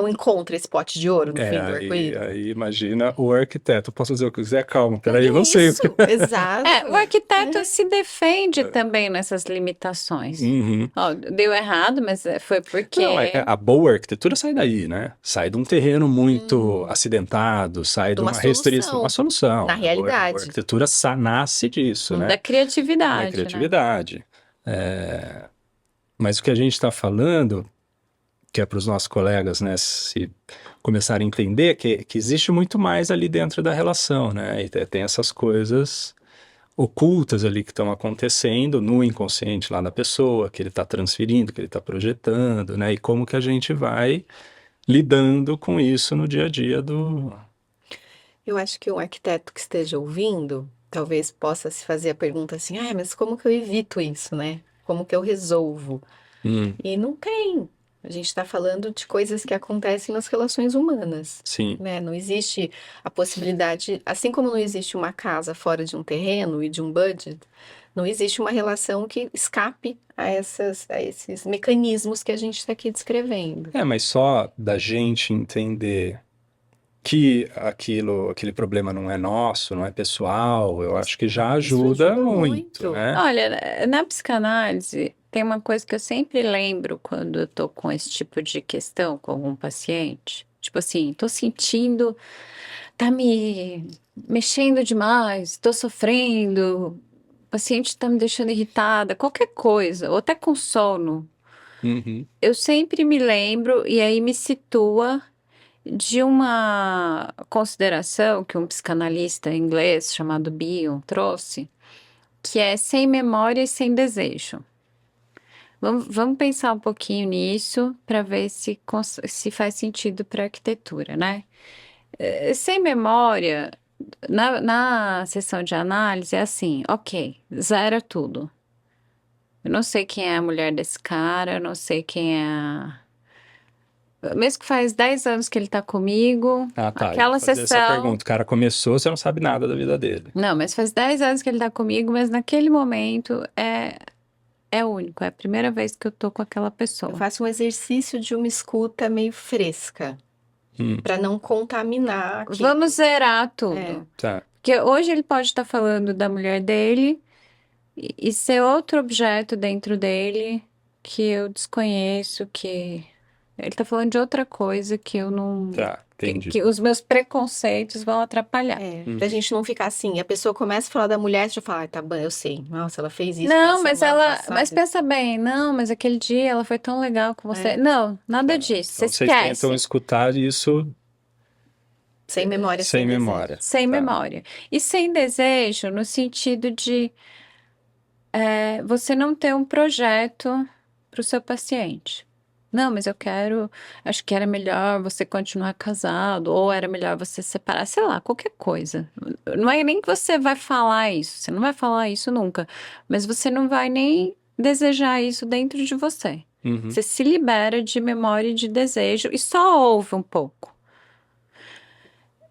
encontra esse pote de ouro no fim do aí, arco-íris. aí imagina o arquiteto. Posso fazer o que quiser? Calma, Não, peraí, eu não sei o que. isso, exato. É, o arquiteto É. se defende também nessas limitações. Uhum. Ó, deu errado, mas foi Não, porque. a boa arquitetura sai daí, né? Sai de um terreno muito Hum, acidentado, sai de de uma uma restrição, uma solução, solução. na A boa realidade. arquitetura nasce disso, Da né? Da criatividade, né? criatividade. Mas o que a gente está falando, que é para os nossos colegas, né, se começarem a entender que existe muito mais ali dentro da relação, né? E tem essas coisas ocultas ali que estão acontecendo no inconsciente lá da pessoa, que ele está transferindo, que ele está projetando, né? E como que a gente vai lidando com isso no dia a dia do. Eu acho que um arquiteto que esteja ouvindo, talvez possa se fazer a pergunta assim, ah, mas como que eu evito isso, né? Como que eu resolvo? Hum, E não tem. A gente está falando de coisas que acontecem nas relações humanas, sim. né? Não existe a possibilidade, assim como não existe uma casa fora de um terreno e de um budget, não existe uma relação que escape a esses mecanismos que a gente está aqui descrevendo. Mas só da gente entender que aquele problema não é nosso, não é pessoal, eu acho que já Isso ajuda ajuda muito, muito. né? Olha, na psicanálise, tem uma coisa que eu sempre lembro quando eu tô com esse tipo de questão com algum paciente. Tipo assim, tô sentindo, tá me mexendo demais, tô sofrendo, o paciente tá me deixando irritada, qualquer coisa, ou até com sono. Uhum. Eu sempre me lembro e aí me situa de uma consideração que um psicanalista inglês chamado Bion trouxe, que é sem memória e sem desejo. Vamos pensar um pouquinho nisso para ver se faz sentido para a arquitetura, né? Sem memória Na sessão de análise é assim, ok, zera tudo. Eu não sei quem é a mulher desse cara, eu não sei quem é a... Mesmo que faz 10 anos que ele tá comigo, Ah, tá. Eu ia aquela fazer essa sessão... pergunta. O cara começou, você não sabe nada da vida dele. Não, mas faz 10 anos que ele tá comigo, mas naquele momento é único, é a primeira vez que eu tô com aquela Eu pessoa. faço um exercício de uma escuta meio fresca, Hum, para não contaminar aqui. Vamos zerar É. tudo. tá. Porque hoje ele pode estar falando da mulher dele e ser outro objeto dentro dele que eu desconheço, que ele tá falando de outra coisa que eu não... Tá, entendi. Que os meus preconceitos vão atrapalhar. Pra gente não ficar assim, a pessoa começa a falar da mulher, você já fala, tá bom, eu sei. Nossa, ela fez isso Não, na mas semana mas passada. pensa bem, não, mas aquele dia ela foi tão legal com você. É. Não, nada Tá. disso. Então Você vocês tentam esquece. escutar isso Sem memória, sem desejo. memória. Sem Tá. memória. E sem desejo, no sentido de você não ter um projeto para o seu paciente. Não, mas eu quero, acho que era melhor você continuar casado, ou era melhor você separar, sei lá, qualquer coisa. Não é nem que você vai falar isso, você não vai falar isso nunca, mas você não vai nem desejar isso dentro de você. Uhum. Você se libera de memória e de desejo e só ouve um pouco.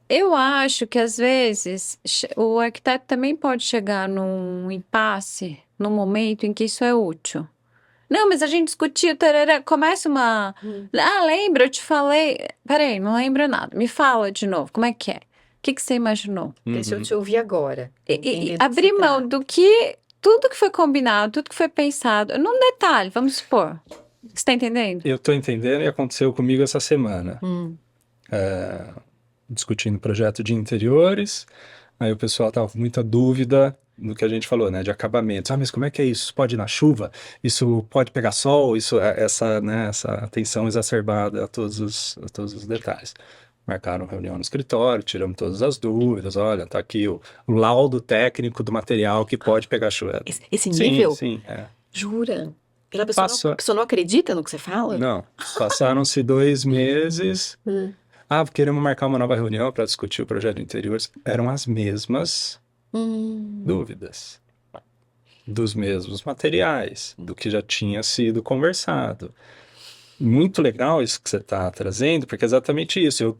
Eu acho que às vezes o arquiteto também pode chegar num impasse, num momento em que isso é útil. Não, mas a gente discutiu, tarará, começa uma... Ah, lembra, eu te falei... Peraí, não lembra nada. Me fala de novo, como é que é? O que que você imaginou? Deixa eu Uhum. te ouvir agora. Entender do que Abrir se mão trata. do que... Tudo que foi combinado, tudo que foi pensado. Num detalhe, vamos supor. Você tá entendendo? Eu tô entendendo e aconteceu comigo essa semana. Hum. Discutindo projeto de interiores, aí o pessoal tava com muita dúvida no que a gente falou, né, de acabamentos. Ah, mas como é que é isso? Isso pode ir na chuva? Isso pode pegar sol? Isso, essa, né, essa atenção exacerbada a todos os detalhes. Marcaram reunião no escritório, tiramos todas as dúvidas. Olha, tá aqui o laudo técnico do material que pode pegar chuva. Esse Sim, nível? sim, Jura? Aquela pessoa, Passou. a pessoa não acredita no que você fala? Não, passaram-se 2 meses. Hum. Ah, queremos marcar uma nova reunião para discutir o projeto de interiores. Eram as mesmas dúvidas, dos mesmos materiais, do que já tinha sido conversado. Muito legal isso que você está trazendo, porque é exatamente isso.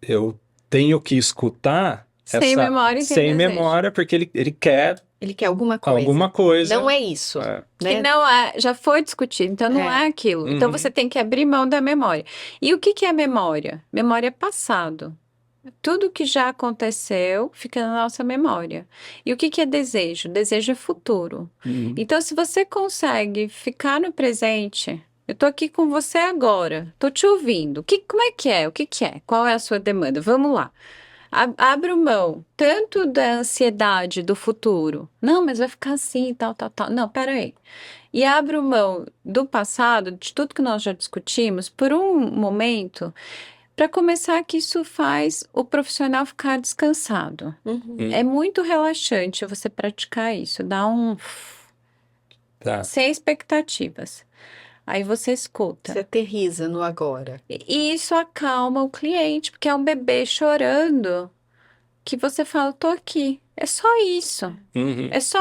Eu tenho que escutar Sem memória e sem sem desejo. memória, porque ele quer Ele quer alguma coisa. alguma coisa. Não é isso, É. Que né? não é, já foi discutido, então não é aquilo. Então Uhum. você tem que abrir mão da memória. E o que que é memória? Memória é passado. Tudo que já aconteceu fica na nossa memória. E o que que é desejo? Desejo é futuro. Uhum. Então, se você consegue ficar no presente, eu tô aqui com você agora, tô te ouvindo. Como é que é? O que que é? Qual é a sua demanda? Vamos lá. Abro mão tanto da ansiedade do futuro. Não, mas vai ficar assim, tal, tal, tal. Não, peraí. E abro mão do passado, de tudo que nós já discutimos, por um momento, para começar que isso faz o profissional ficar descansado. Uhum. É muito relaxante você praticar isso, dá um... Tá. sem expectativas. Aí você escuta. Você aterriza no agora. E isso acalma o cliente, porque é um bebê chorando que você fala, tô aqui. É só isso. Uhum. É só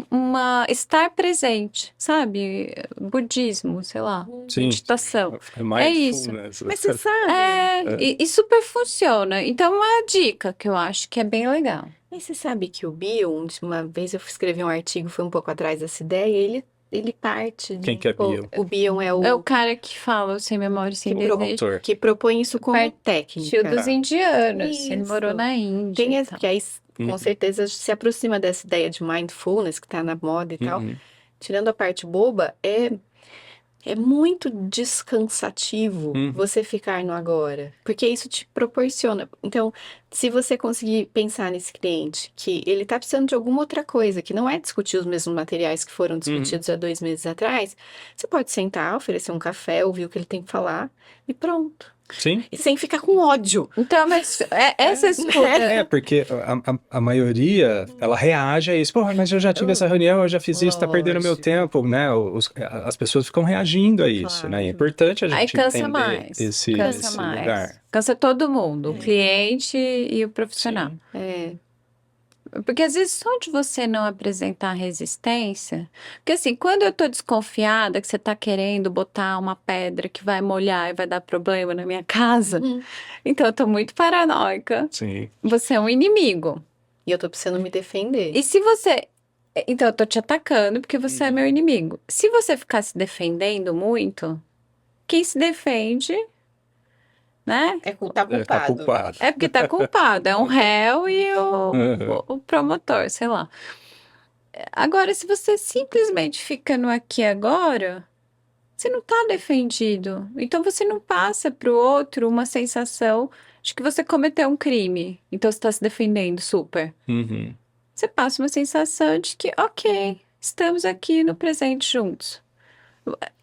uma estar presente, sabe? Budismo, sei lá, Sim. meditação. É isso. mindfulness. Mas você sabe? E super funciona. Então, é uma dica que eu acho que é bem legal. Mas você sabe que o Bill, uma vez eu escrevi um artigo, foi um pouco atrás dessa ideia, ele parte de... Quem que é Bill? O Bill é o É o cara que fala sem memória e sem desejo. Autor. que propõe isso como Partiu técnica. dos indianos. Ele Isso. morou na Índia. Tem e esse, tal. que aí, com certeza, se aproxima dessa ideia de mindfulness, que tá na moda e tal. Uhum. Tirando a parte boba, é muito descansativo você ficar no agora, porque isso te proporciona. Então, se você conseguir pensar nesse cliente, que ele tá precisando de alguma outra coisa, que não é discutir os mesmos materiais que foram discutidos há 2 meses atrás, você pode sentar, oferecer um café, ouvir o que ele tem que falar e pronto. Sim. E sem ficar com ódio. Então, mas essa escuta. Porque a maioria, ela reage a isso. Pô, mas eu já tive essa reunião, eu já fiz isso, tá perdendo meu Lógico. tempo, né? As pessoas ficam reagindo a isso, né? É Claro. importante a Aí gente cansa entender mais. esse Cansa mais. lugar. Cansa todo mundo, o cliente e o profissional. Sim. É. Porque às vezes só de você não apresentar resistência. Porque assim, quando eu tô desconfiada que você tá querendo botar uma pedra que vai molhar e vai dar problema na minha casa, então eu tô muito paranoica. Sim. Você é um inimigo. E eu tô precisando me defender. E se você. Então eu tô te atacando porque você é meu inimigo. Se você ficar se defendendo muito, quem se defende, né? Tá Tá culpado. culpado. É porque tá culpado. É um réu e Uhum. o promotor, sei lá. Agora, se você simplesmente fica no aqui e agora, você não tá defendido. Então você não passa pro outro uma sensação de que você cometeu um crime. Então você tá se defendendo super. Uhum. Você passa uma sensação de que, ok, estamos aqui no presente juntos.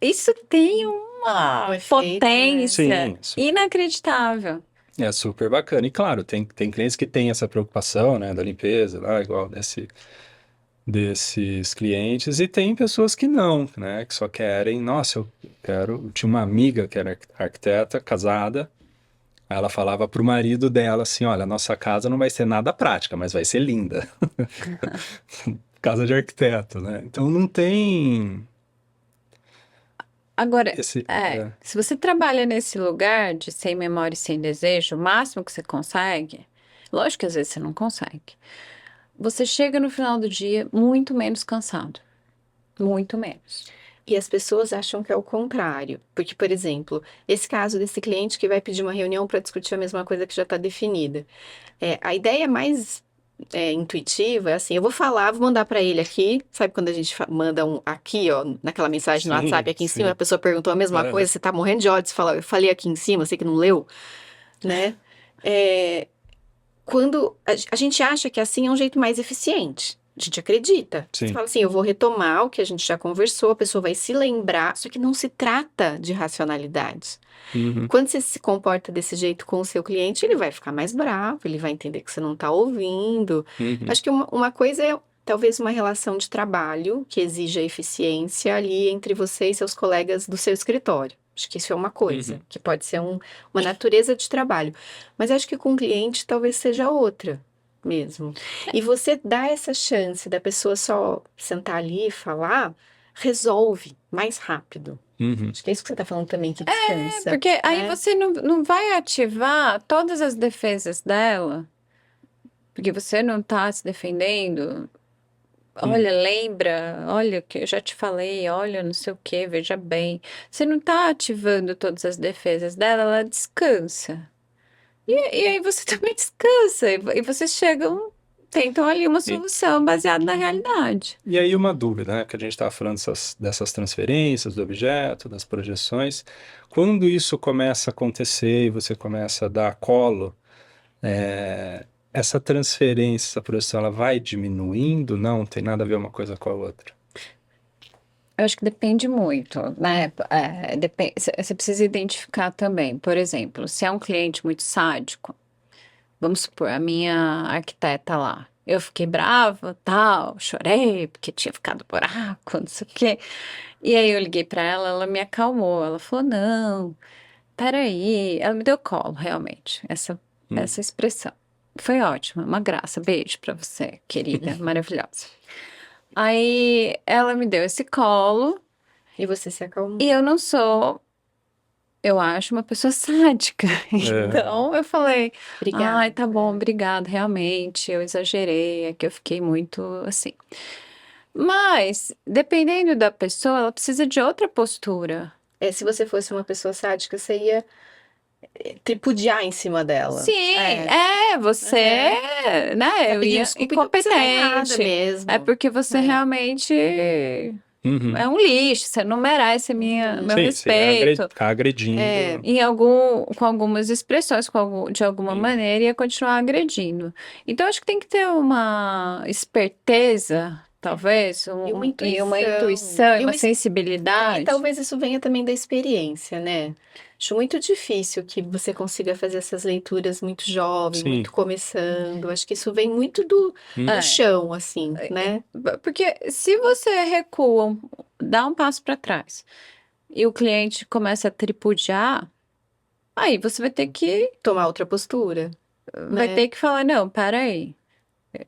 Isso tem uma Um efeito, né? potência Sim, isso inacreditável. é super bacana. E claro, tem clientes que têm essa preocupação, né, da limpeza, lá, igual desses clientes, e tem pessoas que não, né, que só querem, nossa, eu tinha uma amiga que era arquiteta, casada, aí ela falava pro marido dela assim, olha, nossa casa não vai ser nada prática, mas vai ser linda. Casa de arquiteto, né? Então não tem Agora, esse... se você trabalha nesse lugar de sem memória e sem desejo, o máximo que você consegue, lógico que às vezes você não consegue, você chega no final do dia muito menos cansado. Muito menos. E as pessoas acham que é o contrário. Porque, por exemplo, esse caso desse cliente que vai pedir uma reunião para discutir a mesma coisa que já está definida. A ideia mais intuitiva é assim: eu vou falar, vou mandar para ele aqui. Sabe quando a gente manda um aqui, ó, naquela mensagem no Sim, WhatsApp aqui em cima, sim. a pessoa perguntou a mesma É. coisa, você tá morrendo de ódio, você fala, eu falei aqui em cima, você que não leu, né? Quando a gente acha que assim é um jeito mais eficiente. A gente acredita. Sim. Você fala assim, eu vou retomar o que a gente já conversou, a pessoa vai se lembrar, só que não se trata de racionalidade. Uhum. Quando você se comporta desse jeito com o seu cliente, ele vai ficar mais bravo, ele vai entender que você não está ouvindo. Uhum. Acho que uma coisa é talvez uma relação de trabalho que exija eficiência ali entre você e seus colegas do seu escritório. Acho que isso é uma coisa, que pode ser uma natureza de trabalho. Mas acho que com o cliente talvez seja outra mesmo. E você dá essa chance da pessoa só sentar ali e falar, resolve mais rápido. Uhum. Acho que é isso que você está falando também, que descansa. Porque aí né? você não vai ativar todas as defesas dela, porque você não tá se defendendo. Olha, lembra, olha que eu já te falei, olha, não sei o que, veja bem. Você não tá ativando todas as defesas dela, ela descansa. E aí você também descansa, e vocês tentam ali uma solução baseada na realidade. E aí uma dúvida, né? Que a gente estava falando dessas transferências do objeto, das projeções. Quando isso começa a acontecer e você começa a dar colo, essa transferência, essa projeção, ela vai diminuindo? Não, tem nada a ver uma coisa com a outra. Eu acho que depende muito, né? Você precisa identificar também, por exemplo, se é um cliente muito sádico, vamos supor, a minha arquiteta lá, eu fiquei brava, tal, chorei porque tinha ficado buraco, não sei o quê. E aí eu liguei pra ela, ela me acalmou, ela falou, não, peraí, ela me deu colo, realmente, essa expressão. Foi ótima, uma graça, beijo pra você, querida, maravilhosa. Aí ela me deu esse colo E você se acalmou. e eu não sou, eu acho, uma pessoa sádica. Então eu falei, Obrigada. ai, tá bom, obrigada, realmente, eu exagerei, é que eu fiquei muito assim. Mas, dependendo da pessoa, ela precisa de outra postura. Se você fosse uma pessoa sádica, você ia tripudiar em cima dela. Sim, você, né, Tá eu pedindo ia desculpa, então você tá errada incompetente. mesmo. É porque você realmente Uhum. é um lixo, você não merece meu Sim, respeito. ficar agredindo. Com algumas expressões, de alguma maneira, ia continuar agredindo. Então, acho que tem que ter uma esperteza talvez, E uma e uma intuição. intuição, e E uma uma sensibilidade. E talvez isso venha também da experiência, né? Acho muito difícil que você consiga fazer essas leituras muito jovem, Sim. muito começando. Acho que isso vem muito do É. chão, assim, né? Porque se você recua, dá um passo para trás, e o cliente começa a tripudiar, aí você Tomar outra postura, vai né? ter que falar, não, peraí,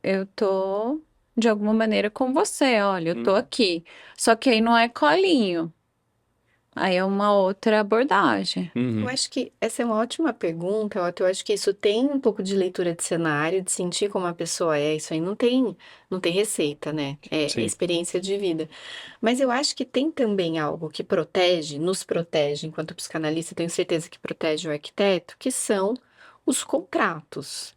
eu tô de alguma maneira com você, olha, eu tô aqui. Só que aí não é colinho, aí é uma outra abordagem. Eu acho que essa é uma ótima pergunta, Otto. Eu acho que isso tem um pouco de leitura de cenário, de sentir como a pessoa é. Isso aí não tem receita, né? É Sim. experiência de vida. Mas eu acho que tem também algo que protege, nos protege, enquanto psicanalista, tenho certeza que protege o arquiteto, que são os contratos,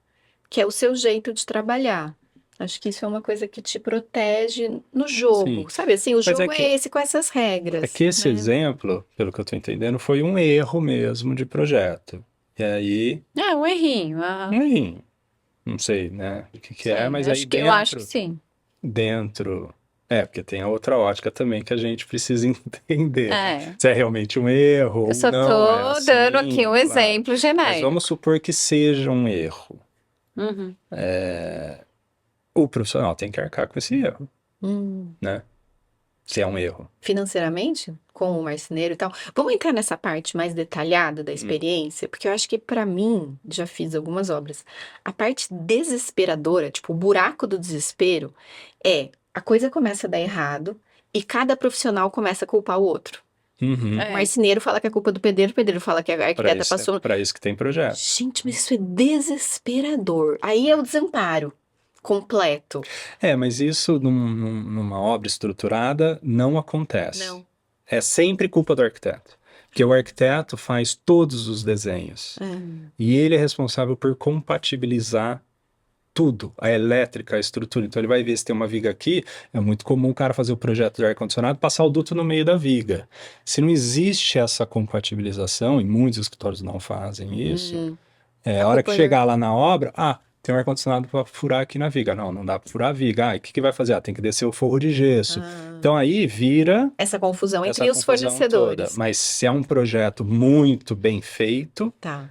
que é o seu jeito de trabalhar. Acho que isso é uma coisa que te protege no jogo, Sim. sabe? Assim, o Mas jogo é esse com essas regras, é que esse né? exemplo, pelo que eu estou entendendo, foi um erro mesmo de projeto. E aí, É um errinho, enfim, não sei, né, o que é, sim, mas aí eu acho que sim. porque tem a outra ótica também que a gente precisa entender. É. Se é realmente um erro Eu ou só não, é tô dando assim, aqui um claro. exemplo Mas genérico. vamos supor que seja um erro. Uhum. O profissional tem que arcar com esse erro, Hum. né? Se é um erro. Financeiramente, com o marceneiro e tal. Vamos entrar nessa parte mais detalhada da experiência, porque eu acho que pra mim, já fiz algumas obras, a parte desesperadora, tipo, o buraco do desespero, é a coisa começa a dar errado e cada profissional começa a culpar o outro. Uhum. O É. marceneiro fala que é culpa do pedreiro, o pedreiro fala que a Para arquiteta isso, passou. para isso que tem projeto. Gente, mas isso é desesperador. Aí é o desamparo completo. Mas isso numa obra estruturada não acontece. Não. É sempre culpa do arquiteto. Porque o arquiteto faz todos os desenhos. E ele é responsável por compatibilizar tudo, a elétrica, a estrutura. Então ele vai ver se tem uma viga aqui. É muito comum o cara fazer o projeto de ar-condicionado e passar o duto no meio da viga. Se não existe essa compatibilização, e muitos escritórios não fazem isso, a hora que chegar lá na obra, tem um ar-condicionado para furar aqui na viga. Não dá para furar a viga. O que vai fazer? Tem que descer o forro de gesso. Então aí vira Essa confusão essa entre os confusão fornecedores. toda. Mas se é um projeto muito bem feito, Tá.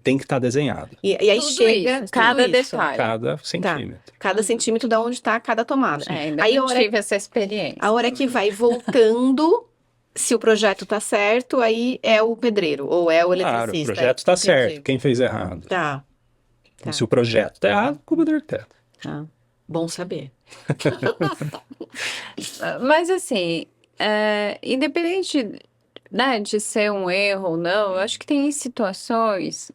tem que estar desenhado. E aí Tudo chega isso, cada tudo isso. detalhe. Cada centímetro. Cada centímetro da onde está cada tomada. Ainda Aí não tive essa experiência. a hora que vai voltando, se o projeto tá certo, aí é o pedreiro ou é o Claro, o eletricista. projeto está Entendi. certo. Quem fez errado? Tá, E se o projeto está errado, culpa do arquiteto. tá. Bom saber. Mas assim, independente, né, de ser um erro ou não, eu acho que tem situações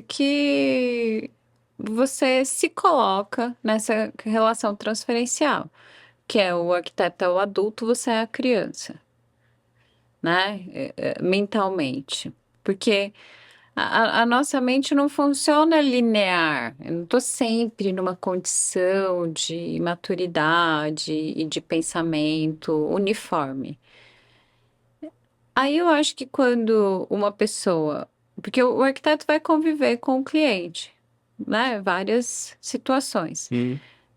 que você se coloca nessa relação transferencial, que é o arquiteto é o adulto, você é a criança, né? Mentalmente. Porque a nossa mente não funciona linear. Eu não estou sempre numa condição de maturidade e de pensamento uniforme. Aí eu acho que quando uma pessoa. Porque o arquiteto vai conviver com o cliente, né? Várias situações.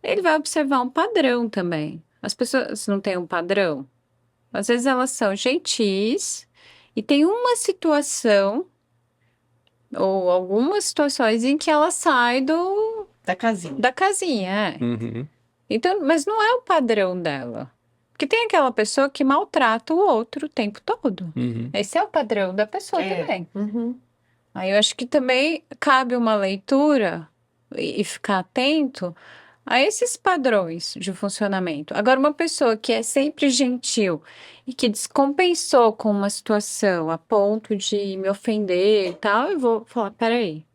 Ele vai observar um padrão também. As pessoas não têm um padrão. Às vezes elas são gentis e tem uma situação ou algumas situações em que ela sai Da casinha. da casinha. Uhum. Então, mas não é o padrão dela. Porque tem aquela pessoa que maltrata o outro o tempo todo. Uhum. Esse é o padrão da pessoa também. Uhum. Aí eu acho que também cabe uma leitura e ficar atento a esses padrões de funcionamento. Agora, uma pessoa que é sempre gentil e que descompensou com uma situação a ponto de me ofender e tal, eu vou falar, peraí.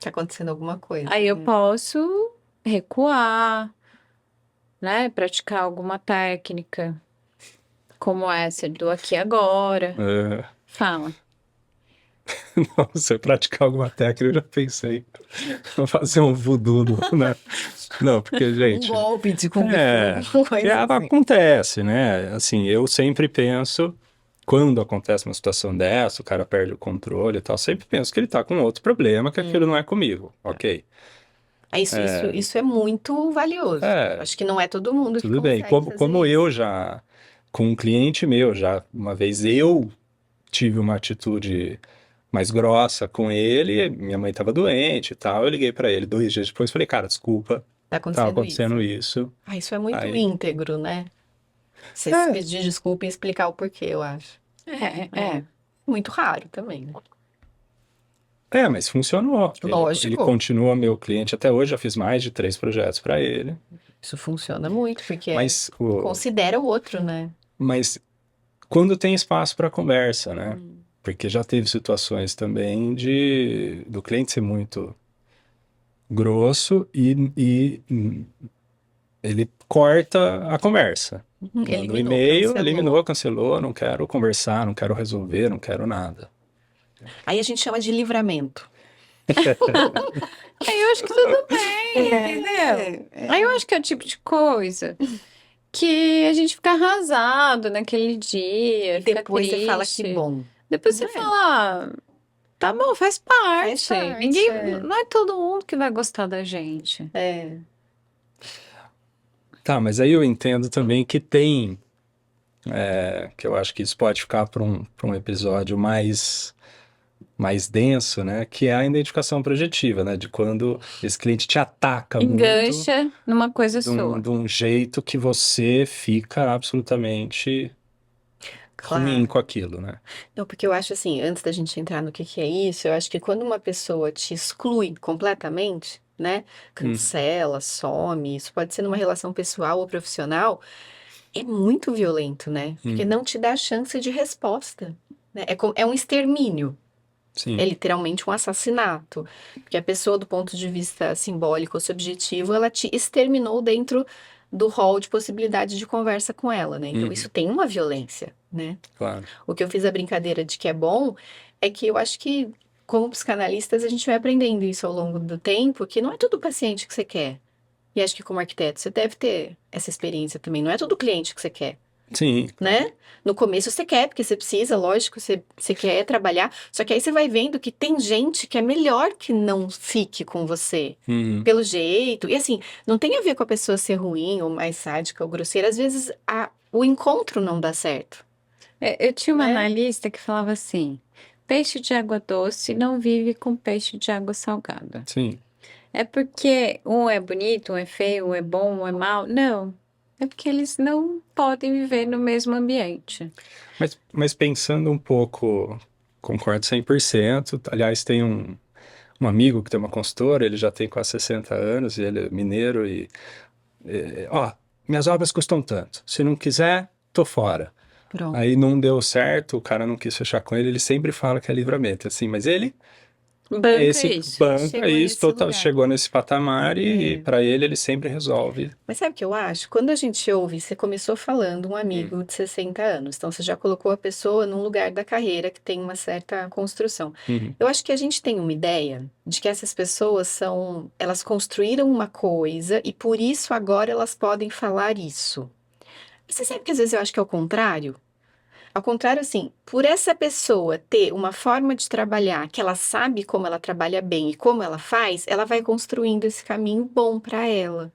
Tá acontecendo alguma coisa. Aí eu posso recuar, né? Praticar alguma técnica, como essa do aqui e agora. Fala. Não, se eu praticar alguma técnica, eu já pensei. Vou fazer um voodoo, né? Não, porque, gente. Um golpe de Kung Fu. Acontece, né? Assim, eu sempre penso, quando acontece uma situação dessa, o cara perde o controle e tal, sempre penso que ele tá com outro problema, que aquilo não é comigo, ok? Aí isso é muito valioso. É, Acho que não é todo mundo que tudo bem. consegue Como, fazer como isso. eu já, com um cliente meu, já uma vez eu tive uma atitude mais grossa com ele, minha mãe estava doente e tal, eu liguei para ele 2 dias depois, falei, cara, desculpa, Tá tá acontecendo acontecendo isso. isso. Isso é muito Aí, íntegro, né? Você se é, pedir desculpa e explicar o porquê, eu acho. É. Muito raro também. mas funcionou. Ele Lógico, continua meu cliente até hoje, já fiz mais de 3 projetos para ele, isso funciona muito, porque mas, considera o outro, né? mas quando tem espaço para conversa, né? Hum. Porque já teve situações também do cliente ser muito grosso e ele corta a conversa. Manda um Eliminou, e-mail, cancelou. eliminou, cancelou, não quero conversar, não quero resolver, não quero nada. Aí a gente chama de livramento. Aí eu acho que tudo bem, entendeu? Aí eu acho que é o tipo de coisa que a gente fica arrasado naquele dia, E fica depois você fala que triste. bom. Depois você É, fala, ah, tá bom, faz faz parte. parte. Ninguém, não é todo mundo que vai gostar da gente. É. Tá, mas aí eu entendo também que tem, que eu acho que isso pode ficar para um episódio mais denso, né? Que é a identificação projetiva, né? De quando esse cliente te ataca muito Engancha numa coisa de um, sua. de um jeito que você fica absolutamente ruim Claro. com aquilo, né? Não, porque eu acho assim, antes da gente entrar no que é isso, eu acho que quando uma pessoa te exclui completamente, né? Hum, Cancela, some, isso pode ser numa relação pessoal ou profissional, é muito violento, né? Porque hum, não te dá chance de resposta, né? É um extermínio. É sim. literalmente um assassinato. Porque a pessoa, do ponto de vista simbólico ou subjetivo, ela te exterminou dentro do rol de possibilidade de conversa com ela, né? Então, isso Uhum, tem uma violência, né? claro. O que eu fiz a brincadeira de que é bom é que eu acho que, como psicanalistas, a gente vai aprendendo isso ao longo do tempo, que não é todo paciente que você quer. E acho que como arquiteto você deve ter essa experiência também. Não é todo cliente que você quer, Sim, né? No começo você quer, porque você precisa, lógico, você quer trabalhar. Só que aí você vai vendo que tem gente que é melhor que não fique com você. uhum, Pelo jeito. E assim, não tem a ver com a pessoa ser ruim ou mais sádica ou grosseira. Às vezes o encontro não dá certo, Eu tinha uma né? analista que falava assim: peixe de água doce não vive com peixe de água salgada. sim. É porque um é bonito, um é feio, um é bom, um é mau? Não. É porque eles não podem viver no mesmo ambiente. Mas pensando um pouco, concordo 100%. Aliás, tem um amigo que tem uma consultora, ele já tem quase 60 anos, e ele é mineiro ó, minhas obras custam tanto. Se não quiser, tô fora. Pronto. Aí não deu certo, o cara não quis fechar com ele, ele sempre fala que é livramento, assim, mas ele é Banca esse isso. banca Chegou isso, nesse lugar. chegou nesse patamar e É. para ele sempre resolve. Mas sabe o que eu acho? Quando a gente ouve, você começou falando um Hum, amigo de 60 anos, então você já colocou a pessoa num lugar da carreira que tem uma certa construção. uhum, Eu acho que a gente tem uma ideia de que essas pessoas elas construíram uma coisa e por isso agora elas podem falar isso. Você sabe que às vezes eu acho que é o contrário? Ao contrário, assim, por essa pessoa ter uma forma de trabalhar que ela sabe como ela trabalha bem e como ela faz, ela vai construindo esse caminho bom para ela.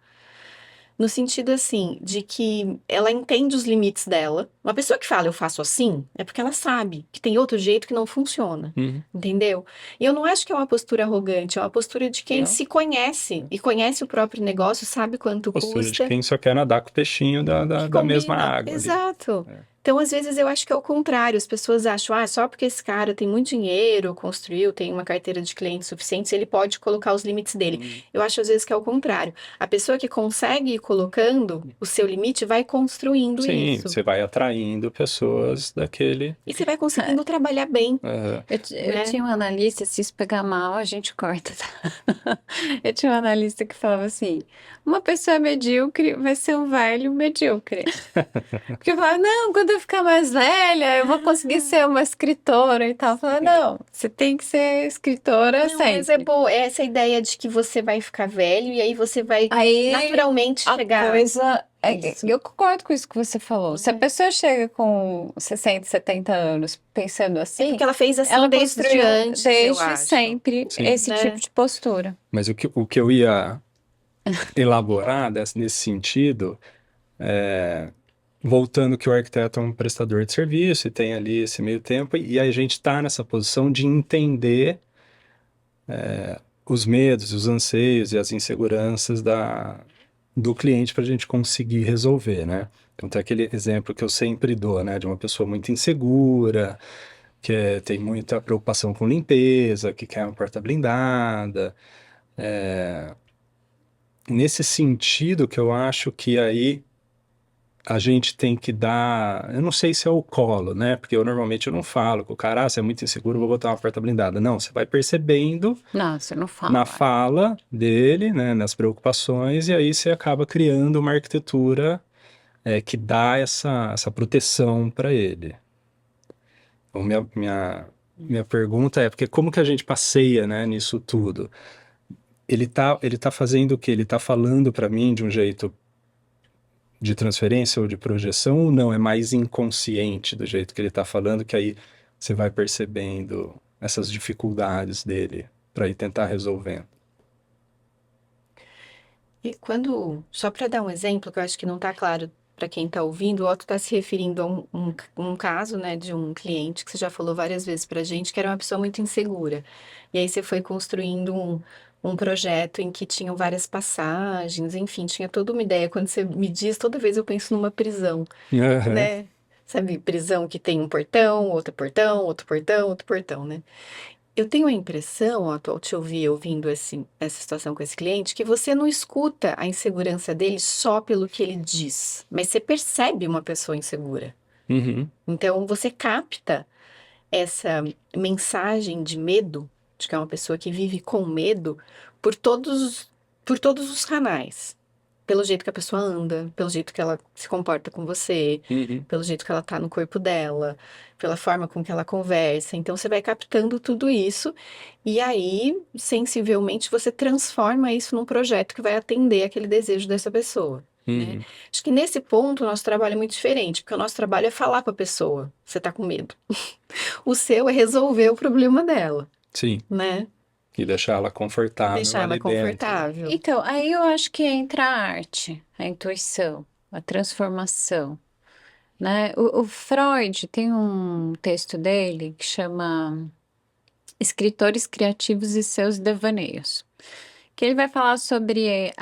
No sentido assim, de que ela entende os limites dela. Uma pessoa que fala eu faço assim, é porque ela sabe que tem outro jeito que não funciona. uhum. Entendeu? E eu não acho que é uma postura arrogante, é uma postura de quem Não. se conhece e conhece o próprio negócio, sabe quanto Postura de custa. quem só quer nadar com o peixinho da, da, Que da mesma combina. água ali. Exato. É. Então, às vezes, eu acho que é o contrário. As pessoas acham, só porque esse cara tem muito dinheiro, construiu, tem uma carteira de clientes suficientes, ele pode colocar os limites dele. Hum, Eu acho, às vezes, que é o contrário. A pessoa que consegue ir colocando o seu limite vai construindo Sim, isso. você vai atraindo pessoas daquele. E você vai conseguindo trabalhar bem, Eu né? tinha um analista, se isso pegar mal, a gente corta, tá? Eu tinha um analista que falava assim: uma pessoa medíocre vai ser um velho medíocre. Porque eu falava, não, quando eu ficar mais velha, eu vou conseguir ser uma escritora e tal. Eu falava, não, você tem que ser escritora Não, mas é sempre. boa. É essa ideia de que você vai ficar velho e aí você vai Aí naturalmente a chegar. coisa. Isso. Eu concordo com isso que você falou. Se a É. pessoa chega com 60, 70 anos pensando É assim, porque ela fez assim ela desde construiu antes, eu desde acho. sempre Sim. esse tipo Né? de postura. Mas o que eu ia elaborar nesse sentido, voltando que o arquiteto é um prestador de serviço e tem ali esse meio tempo, e a gente está nessa posição de entender os medos, os anseios e as inseguranças do cliente para a gente conseguir resolver, né? Então tem aquele exemplo que eu sempre dou, né? De uma pessoa muito insegura, tem muita preocupação com limpeza, que quer uma porta blindada. Nesse sentido que eu acho que aí a gente tem que dar, eu não sei se é o colo, né? Porque eu não falo com o cara, você é muito inseguro, vou botar uma porta blindada. Não, você vai percebendo Não, você não na fala. fala dele, né, nas preocupações, e aí você acaba criando uma arquitetura que dá essa proteção para ele. Então, minha pergunta é, porque como que a gente passeia, né, nisso tudo? Ele tá fazendo o quê? Ele tá falando para mim de um jeito de transferência ou de projeção, ou não? É mais inconsciente do jeito que ele tá falando, que aí você vai percebendo essas dificuldades dele para ir tentar resolvendo. E só para dar um exemplo, que eu acho que não está claro para quem está ouvindo, o Otto está se referindo a um caso, né, de um cliente que você já falou várias vezes para a gente, que era uma pessoa muito insegura. E aí você foi construindo um projeto em que tinham várias passagens, enfim, tinha toda uma ideia. Quando você me diz, toda vez eu penso numa prisão, Aham. né? Sabe, prisão que tem um portão, outro portão, outro portão, outro portão, né? Eu tenho a impressão, ó, ao te ouvir ouvindo essa situação com esse cliente, que você não escuta a insegurança dele só pelo que ele diz, mas você percebe uma pessoa insegura. Uhum. Então você capta essa mensagem de medo, de que é uma pessoa que vive com medo, por todos os canais. Pelo jeito que a pessoa anda, pelo jeito que ela se comporta com você, Uhum. pelo jeito que ela tá no corpo dela, pela forma com que ela conversa. Então você vai captando tudo isso e aí, sensivelmente, você transforma isso num projeto que vai atender aquele desejo dessa pessoa, né? Uhum. Acho que nesse ponto o nosso trabalho é muito diferente, porque o nosso trabalho é falar com a pessoa, você tá com medo. O seu é resolver o problema dela, Sim, né? e deixar ela confortável Deixar ela ali dentro. confortável. Então, aí eu acho que entra a arte, a intuição, a transformação, né? O Freud tem um texto dele que chama Escritores Criativos e Seus Devaneios, que ele vai falar sobre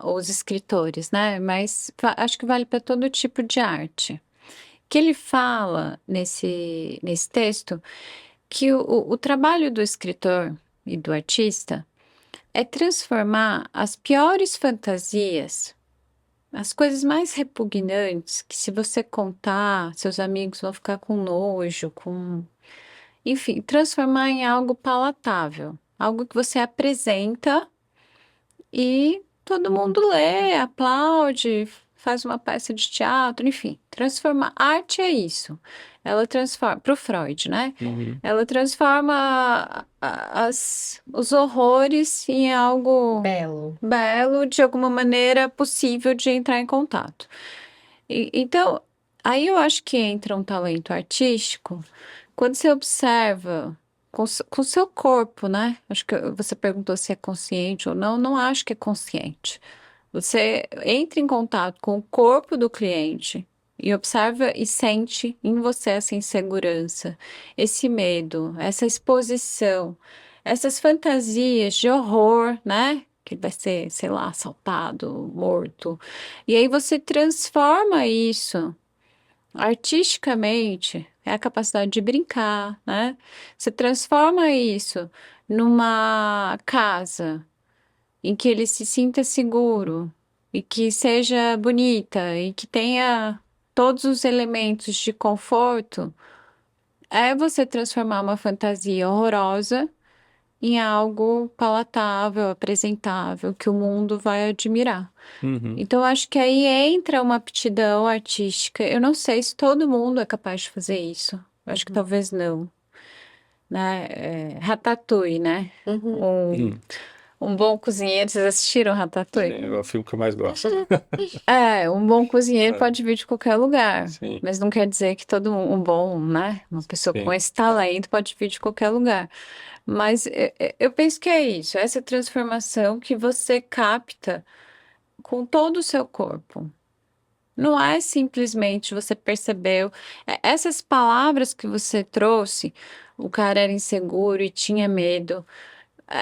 os escritores, né? Mas acho que vale para todo tipo de arte. Que ele fala nesse texto que o trabalho do escritor e do artista é transformar as piores fantasias, as coisas mais repugnantes, que se você contar, seus amigos vão ficar com nojo, enfim, transformar em algo palatável, algo que você apresenta e todo mundo lê, aplaude, faz uma peça de teatro, enfim, transformar. Arte é isso. Ela transforma, para o Freud, né? Uhum. Ela transforma os horrores em algo Belo. belo, de alguma maneira possível de entrar em contato. Então, aí eu acho que entra um talento artístico quando você observa com o seu corpo, né? Acho que você perguntou se é consciente ou não. Não acho que é consciente. Você entra em contato com o corpo do cliente e observa e sente em você essa insegurança, esse medo, essa exposição, essas fantasias de horror, né? Que ele vai ser, sei lá, assaltado, morto. E aí você transforma isso artisticamente, é a capacidade de brincar, né? Você transforma isso numa casa em que ele se sinta seguro e que seja bonita e que tenha todos os elementos de conforto, é você transformar uma fantasia horrorosa em algo palatável, apresentável, que o mundo vai admirar. Uhum. Então, eu acho que aí entra uma aptidão artística. Eu não sei se todo mundo é capaz de fazer isso. Eu acho que talvez não, né? Ratatouille, né? Uhum. Uhum. Um bom cozinheiro. Vocês assistiram Ratatouille? Sim, é o filme que eu mais gosto. Um bom cozinheiro É, pode vir de qualquer lugar, sim, mas não quer dizer que todo um bom, né? Uma pessoa com sim. esse talento pode vir de qualquer lugar. Mas eu penso que é isso, essa transformação que você capta com todo o seu corpo. Não é simplesmente você percebeu. Essas palavras que você trouxe, o cara era inseguro e tinha medo.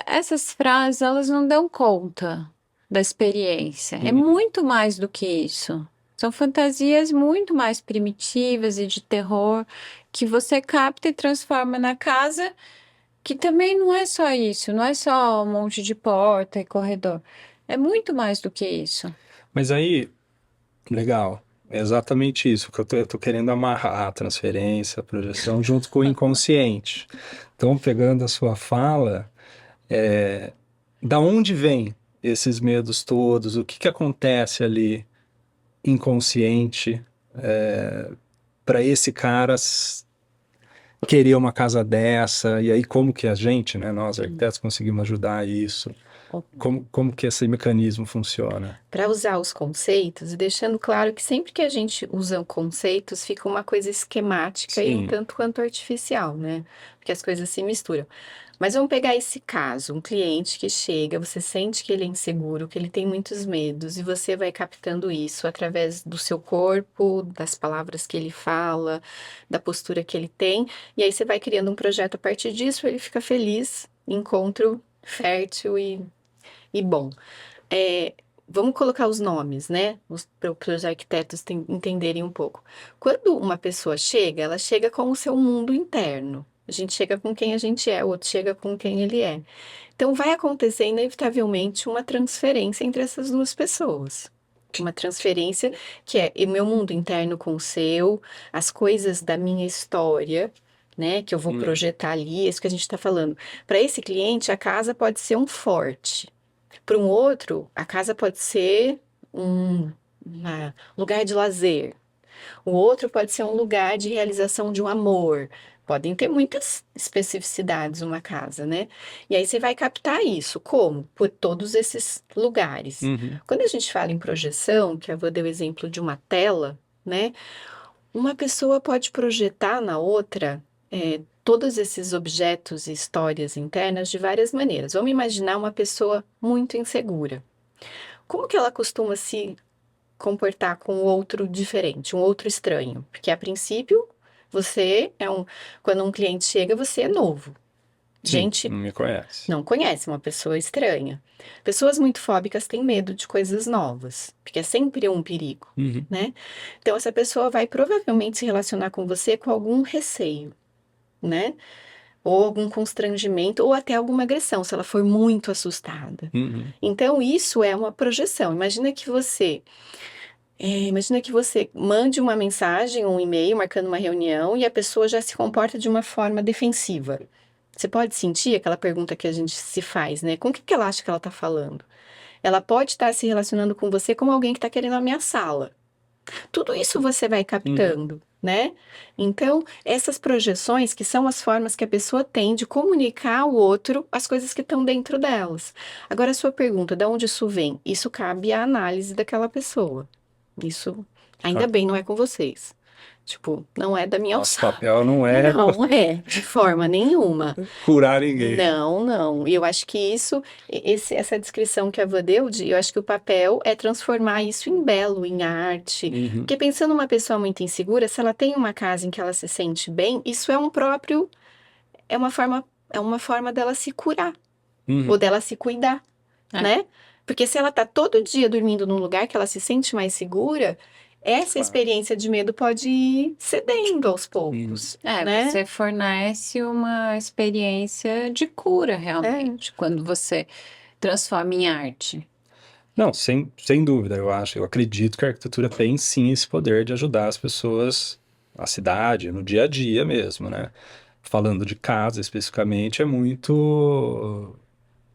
Essas frases, elas não dão conta da experiência. É Uhum. muito mais do que isso. São fantasias muito mais primitivas e de terror que você capta e transforma na casa, que também não é só isso, não é só um monte de porta e corredor. É muito mais do que isso. Mas aí, legal, é exatamente isso que eu tô querendo amarrar a transferência, a projeção, junto com o inconsciente. Então, pegando a sua fala, da onde vem esses medos todos? O que que acontece ali inconsciente para esse cara querer uma casa dessa? E aí como que a gente, né, nós arquitetos, conseguimos ajudar isso? Como que esse mecanismo funciona? Para usar os conceitos, e deixando claro que sempre que a gente usa conceitos, fica uma coisa esquemática e um Sim. tanto quanto artificial, né? Porque as coisas se misturam. Mas vamos pegar esse caso, um cliente que chega, você sente que ele é inseguro, que ele tem muitos medos, e você vai captando isso através do seu corpo, das palavras que ele fala, da postura que ele tem, e aí você vai criando um projeto a partir disso, ele fica feliz, encontro fértil e bom. É, vamos colocar os nomes, né? Para os arquitetos entenderem um pouco. Quando uma pessoa chega, ela chega com o seu mundo interno. A gente chega com quem a gente é, o outro chega com quem ele é. Então, vai acontecer inevitavelmente uma transferência entre essas duas pessoas. Uma transferência que é o meu mundo interno com o seu, as coisas da minha história, né? Que eu vou projetar ali, é isso que a gente está falando. Para esse cliente, a casa pode ser um forte. Para um outro, a casa pode ser um lugar de lazer. O outro pode ser um lugar de realização de um amor. Podem ter muitas especificidades uma casa, né? E aí você vai captar isso. Como? Por todos esses lugares. Uhum. Quando a gente fala em projeção, que eu vou dar o exemplo de uma tela, né? Uma pessoa pode projetar na outra todos esses objetos e histórias internas de várias maneiras. Vamos imaginar uma pessoa muito insegura. Como que ela costuma se comportar com o outro diferente, um outro estranho? Porque a princípio, você é um. Quando um cliente chega, você é novo. Sim, Gente não me conhece. não conhece, uma pessoa estranha. Pessoas muito fóbicas têm medo de coisas novas, porque é sempre um perigo, Uhum. né? Então, essa pessoa vai provavelmente se relacionar com você com algum receio, né? Ou algum constrangimento, ou até alguma agressão, se ela for muito assustada. Uhum. Então, isso é uma projeção. Imagina que você mande uma mensagem, um e-mail, marcando uma reunião, e a pessoa já se comporta de uma forma defensiva. Você pode sentir aquela pergunta que a gente se faz, né? Com o que que ela acha que ela está falando? Ela pode estar se relacionando com você como alguém que está querendo ameaçá-la. Tudo isso você vai Uhum. captando, né? Então, essas projeções que são as formas que a pessoa tem de comunicar ao outro as coisas que estão dentro delas. Agora, a sua pergunta, de onde isso vem? Isso cabe à análise daquela pessoa. Isso, ainda Ah, bem, não é com vocês. Tipo, não é da minha nosso alçada. papel não é Não é, de forma nenhuma. curar ninguém. Não, não. E eu acho que essa descrição que a Vã deu, eu acho que o papel é transformar isso em belo, em arte. Uhum. Porque pensando numa pessoa muito insegura, se ela tem uma casa em que ela se sente bem, isso é uma forma dela se curar Uhum. ou dela se cuidar, É. né? Porque se ela tá todo dia dormindo num lugar que ela se sente mais segura, essa Claro. experiência de medo pode ir cedendo aos poucos, né? Você fornece uma experiência de cura realmente, quando você transforma em arte. Não, sem dúvida, eu acredito que a arquitetura tem sim esse poder de ajudar as pessoas, a cidade, no dia a dia mesmo, né? Falando de casa especificamente, é muito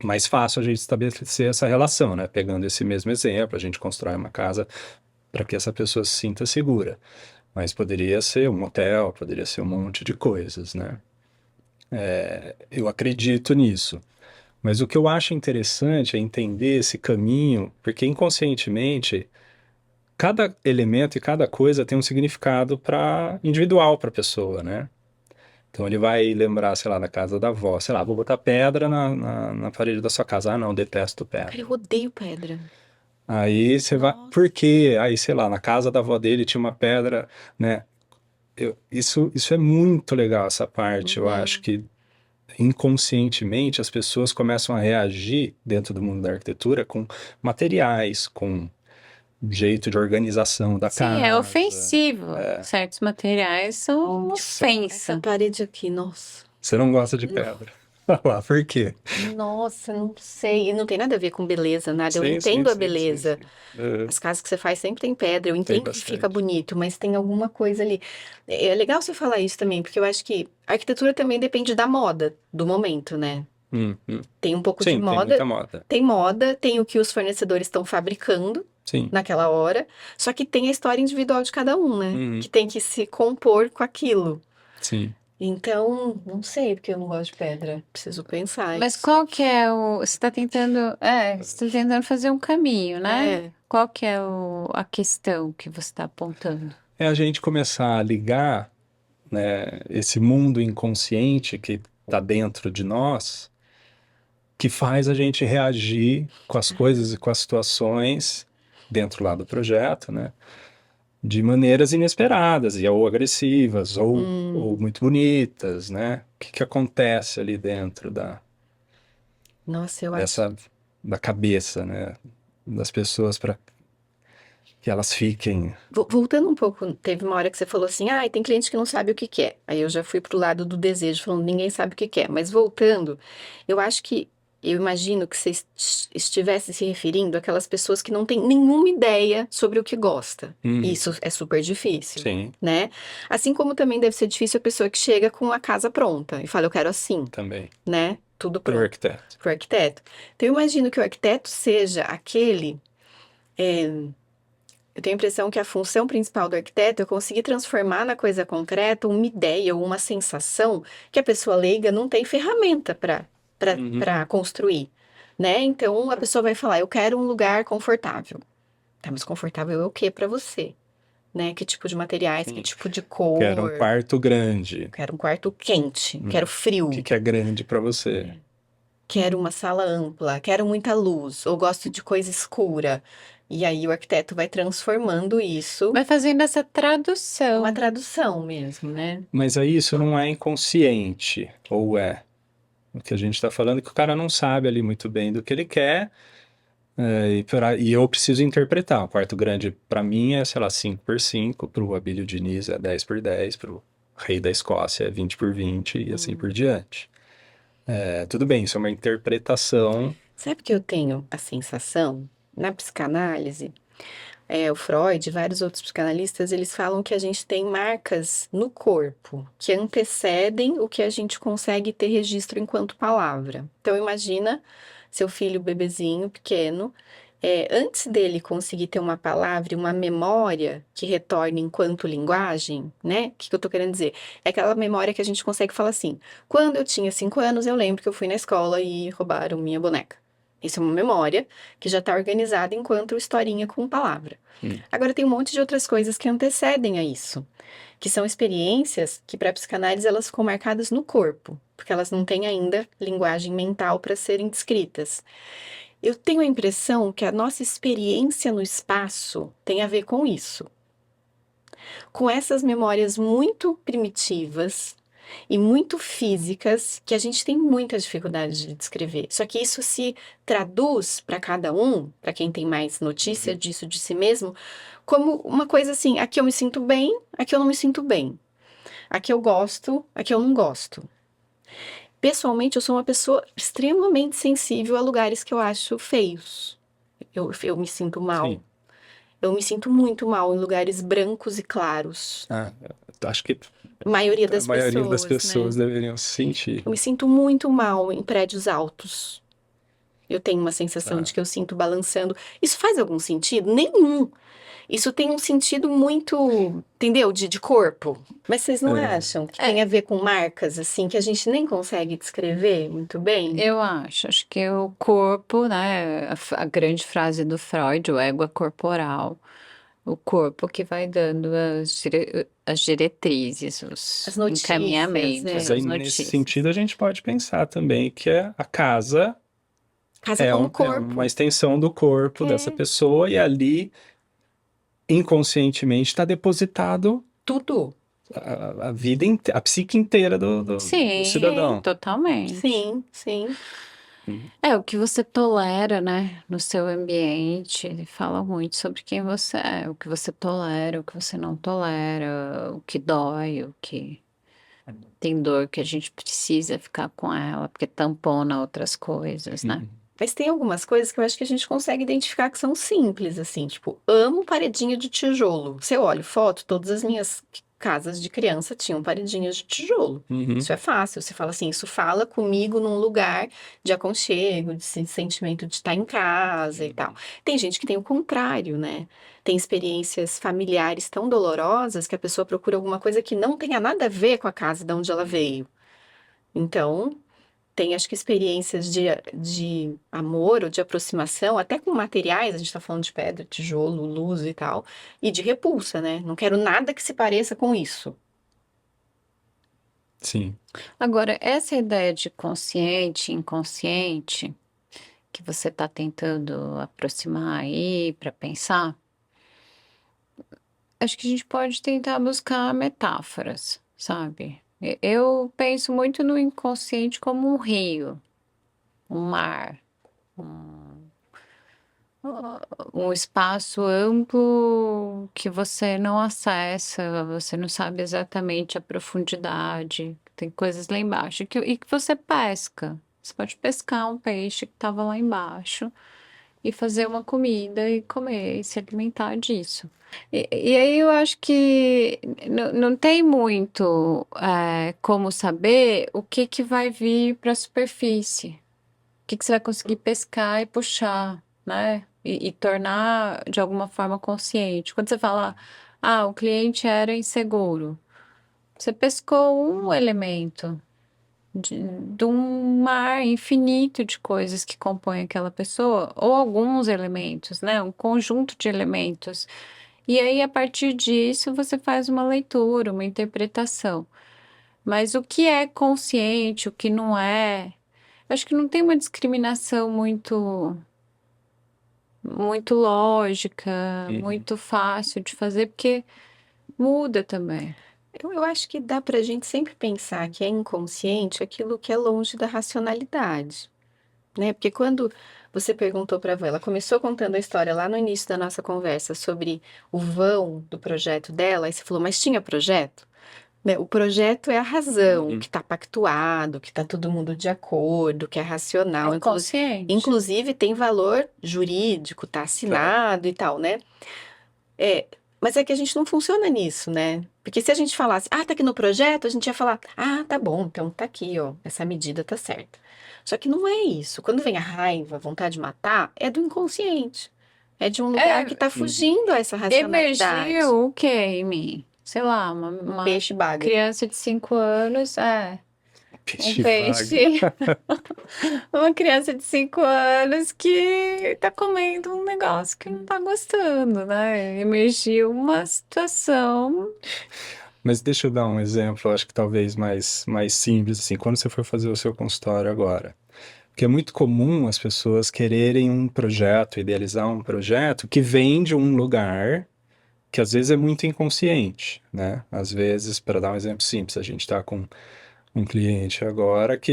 mais fácil a gente estabelecer essa relação, né? Pegando esse mesmo exemplo, a gente constrói uma casa para que essa pessoa se sinta segura. Mas poderia ser um hotel, poderia ser um monte de coisas, né? Eu acredito nisso. Mas o que eu acho interessante é entender esse caminho, porque inconscientemente cada elemento e cada coisa tem um significado individual para a pessoa, né? Então ele vai lembrar, sei lá, da casa da avó, sei lá, vou botar pedra na parede da sua casa. Ah, não, detesto pedra. Cara, eu odeio pedra. Aí você vai. Nossa. Por quê? Aí, sei lá, na casa da avó dele tinha uma pedra, né? Isso é muito legal, essa parte. Eu acho Uhum. que inconscientemente as pessoas começam a reagir dentro do mundo da arquitetura com materiais, com jeito de organização da Sim, é casa. ofensivo. Certos materiais são Tipo, essa ofensa. parede aqui, nossa. Você não gosta de pedra. Olha lá, por quê? Nossa, não sei. E não tem nada a ver com beleza, nada. Eu Sim, sim, entendo a sim, sim, beleza. sim. É, As casas que você faz sempre tem pedra. Eu tem entendo que fica bastante. bonito, mas tem alguma coisa ali. É legal você falar isso também, porque eu acho que a arquitetura também depende da moda, do momento, né? Hum. Tem um pouco de Sim, tem muita moda, moda. tem o que os fornecedores estão fabricando Sim. naquela hora, só que tem a história individual de cada um, né? Uhum. Que tem que se compor com aquilo. Sim. Então, não sei porque eu não gosto de pedra. Preciso pensar Mas isso. qual que é o. Você tá tentando fazer um caminho, né? É. Qual que é a questão que você está apontando? É a gente começar a ligar, né, esse mundo inconsciente que está dentro de nós, que faz a gente reagir com as coisas e com as situações dentro lá do projeto, né, de maneiras inesperadas, e ou agressivas, ou Hum, muito bonitas, né? O que que acontece ali dentro nossa, eu acho. dessa, da cabeça, né, das pessoas para que elas fiquem. Voltando um pouco, teve uma hora que você falou assim, ah, tem cliente que não sabe o que quer. Aí eu já fui pro lado do desejo, falando, ninguém sabe o que quer. Mas voltando, eu acho que, eu imagino que você estivesse se referindo àquelas pessoas que não têm nenhuma ideia sobre o que gosta. E Uhum. isso é super difícil, Sim, né? Assim como também deve ser difícil a pessoa que chega com a casa pronta e fala, eu quero assim, também. né? Tudo Para o pronto. arquiteto. Pro arquiteto. Então, eu imagino que o arquiteto seja aquele. Eu tenho a impressão que a função principal do arquiteto é conseguir transformar na coisa concreta uma ideia ou uma sensação que a pessoa leiga não tem ferramenta Uhum. para construir, né? Então a pessoa vai falar: eu quero um lugar confortável. Tá, mas confortável é o que para você? Né? Que tipo de materiais, que Sim. tipo de Quero um cor? quarto grande. Quero um quarto quente, Hum. quero O frio, que que é grande para você? quero uma sala ampla, quero muita luz, ou gosto de coisa escura. E aí o arquiteto vai transformando isso. Vai fazendo essa Uma tradução. tradução mesmo, né? Mas aí isso não é inconsciente, ou é? O que a gente está falando é que o cara não sabe ali muito bem do que ele quer, e eu preciso interpretar. O quarto grande, para mim, é, sei lá, 5x5, para o Abílio Diniz é 10x10, para o Rei da Escócia é 20x20 e assim por Hum. diante. Tudo bem, isso é uma interpretação. Sabe que eu tenho a sensação, na psicanálise, o Freud e vários outros psicanalistas, eles falam que a gente tem marcas no corpo que antecedem o que a gente consegue ter registro enquanto palavra. Então, imagina seu filho bebezinho, pequeno, antes dele conseguir ter uma palavra e uma memória que retorne enquanto linguagem, né? O que eu tô querendo dizer? É aquela memória que a gente consegue falar assim: quando eu tinha 5 anos, eu lembro que eu fui na escola e roubaram minha boneca. Isso é uma memória que já está organizada enquanto historinha com palavra. Hum. Agora, tem um monte de outras coisas que antecedem a isso, que são experiências que, para a psicanálise, elas ficam marcadas no corpo, porque elas não têm ainda linguagem mental para serem descritas. Eu tenho a impressão que a nossa experiência no espaço tem a ver com isso, com essas memórias muito primitivas e muito físicas que a gente tem muita dificuldade de descrever. Só que isso se traduz para cada um, para quem tem mais notícia Uhum. disso de si mesmo, como uma coisa assim: aqui eu me sinto bem, aqui eu não me sinto bem. Aqui eu gosto, aqui eu não gosto. Pessoalmente, eu sou uma pessoa extremamente sensível a lugares que eu acho feios. Eu me sinto mal. Sim. Eu me sinto muito mal em lugares brancos e claros. Eu acho que A maioria a das maioria das pessoas, né? pessoas deveriam se sentir. Eu me sinto muito mal em prédios altos. Eu tenho uma sensação Tá. de que eu sinto balançando. Isso faz algum sentido? Nenhum. Isso tem um sentido muito, entendeu? De corpo. Mas vocês não É, acham que É, tem a ver com marcas, assim, que a gente nem consegue descrever muito bem? eu acho que o corpo, né? A grande frase do Freud, o ego é corporal. O corpo que vai dando as diretrizes, As os notícias, encaminhamentos, mas é. aí as nesse notícias. sentido a gente pode pensar também que a casa Casa É, como é corpo. uma extensão do corpo dessa pessoa e ali, inconscientemente, está depositado Tudo. a vida, a psique inteira do Sim, cidadão. totalmente. Sim, sim. É o que você tolera, né, no seu ambiente. Ele fala muito sobre quem você é, o que você tolera, o que você não tolera, o que dói, o que tem dor que a gente precisa ficar com ela, porque tampona outras coisas, né? Mas tem algumas coisas que eu acho que a gente consegue identificar que são simples, assim, tipo, amo paredinha de tijolo. Se eu olho foto, todas as minhas casas de criança tinham paredinhas de tijolo. Uhum. Isso é fácil. Você fala assim, isso fala comigo num lugar de aconchego, de sentimento de estar em casa e tal. Tem gente que tem o contrário, né? Tem experiências familiares tão dolorosas que a pessoa procura alguma coisa que não tenha nada a ver com a casa de onde ela veio. Então, tem, acho que, experiências de amor ou de aproximação, até com materiais, a gente tá falando de pedra, tijolo, luz e tal, e de repulsa, né? Não quero nada que se pareça com isso. Sim. Agora, essa ideia de consciente, inconsciente, que você está tentando aproximar aí para pensar, acho que a gente pode tentar buscar metáforas, sabe? Eu penso muito no inconsciente como um rio, um mar, um, um espaço amplo que você não acessa, você não sabe exatamente a profundidade, tem coisas lá embaixo, e que você pesca. Você pode pescar um peixe que estava lá embaixo e fazer uma comida e comer e se alimentar disso. E aí eu acho que não tem muito como saber o que que vai vir para a superfície, o que que você vai conseguir pescar e puxar, né? E tornar de alguma forma consciente. Quando você fala, o cliente era inseguro, você pescou um elemento de um mar infinito de coisas que compõem aquela pessoa, ou alguns elementos, né? Um conjunto de elementos. E aí, a partir disso, você faz uma leitura, uma interpretação. Mas o que é consciente, o que não é, acho que não tem uma discriminação muito lógica, muito fácil de fazer, porque muda também. Eu acho que dá pra gente sempre pensar que é inconsciente aquilo que é longe da racionalidade, né? Porque quando você perguntou para ela começou contando a história lá no início da nossa conversa sobre o vão do projeto dela, e você falou, mas tinha projeto? Né, o projeto é a razão, que está pactuado, que está todo mundo de acordo, que é racional, É consciente. inclusive tem valor jurídico, está assinado e tal, né? Mas é que a gente não funciona nisso, né? Porque se a gente falasse, tá aqui no projeto, a gente ia falar, tá bom, então tá aqui, ó, essa medida tá certa. Só que não é isso. Quando vem a raiva, a vontade de matar, é do inconsciente. É de um lugar que tá fugindo a essa racionalidade. Emergiu o que em mim? Sei lá, uma Peixe baga. criança de 5 anos, Peixe um peixe. Uma criança de 5 anos que tá comendo um negócio que não tá gostando, né? Emergiu uma situação. Mas deixa eu dar um exemplo, acho que talvez mais simples, assim, quando você for fazer o seu consultório agora. Porque é muito comum as pessoas quererem um projeto, idealizar um projeto que vem de um lugar que às vezes é muito inconsciente, né? Às vezes, para dar um exemplo simples, a gente está com um cliente agora que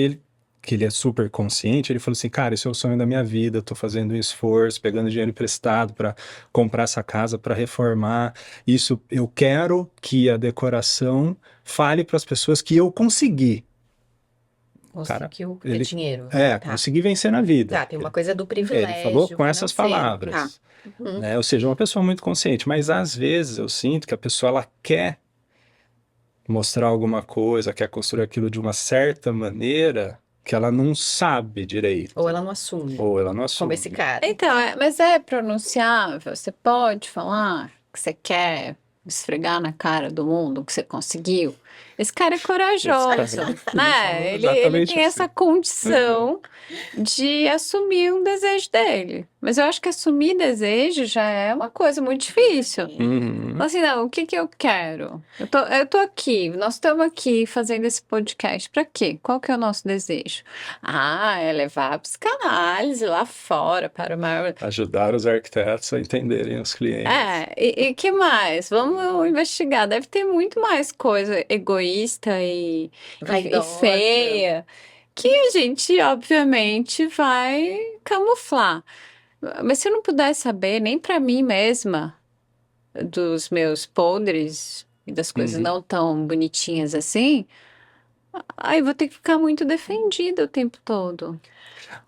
ele é super consciente, ele falou assim, cara, esse é o sonho da minha vida, eu tô fazendo um esforço, pegando dinheiro emprestado para comprar essa casa, para reformar, isso, eu quero que a decoração fale para as pessoas que eu consegui. Cara, Conseguiu ter ele dinheiro. consegui vencer na vida. Tá, tem uma coisa do privilégio Ele falou com essas financeiro. palavras, Tá. Uhum. né? Ou seja, uma pessoa muito consciente, mas às vezes eu sinto que a pessoa ela quer mostrar alguma coisa, quer construir aquilo de uma certa maneira que ela não sabe direito. Ou ela não assume, Ou ela não como assume. esse cara. Então, mas é pronunciável? Você pode falar que você quer esfregar na cara do mundo que você conseguiu? Esse cara é corajoso, né? Ele Exatamente tem assim. essa condição de assumir um desejo dele, Mas eu acho que assumir desejo já é uma coisa muito difícil. Uhum. Fala assim, não, o que que eu quero? Eu tô aqui, nós estamos aqui fazendo esse podcast. Pra quê? Qual que é o nosso desejo? Ah, é levar a psicanálise lá fora para o maior... Ajudar os arquitetos a entenderem os clientes. E que mais? Vamos investigar. Deve ter muito mais coisa egoísta e Vaidosa. feia que a gente, obviamente, vai camuflar. Mas se eu não puder saber, nem pra mim mesma, dos meus podres e das coisas Uhum. não tão bonitinhas assim, aí vou ter que ficar muito defendida o tempo todo.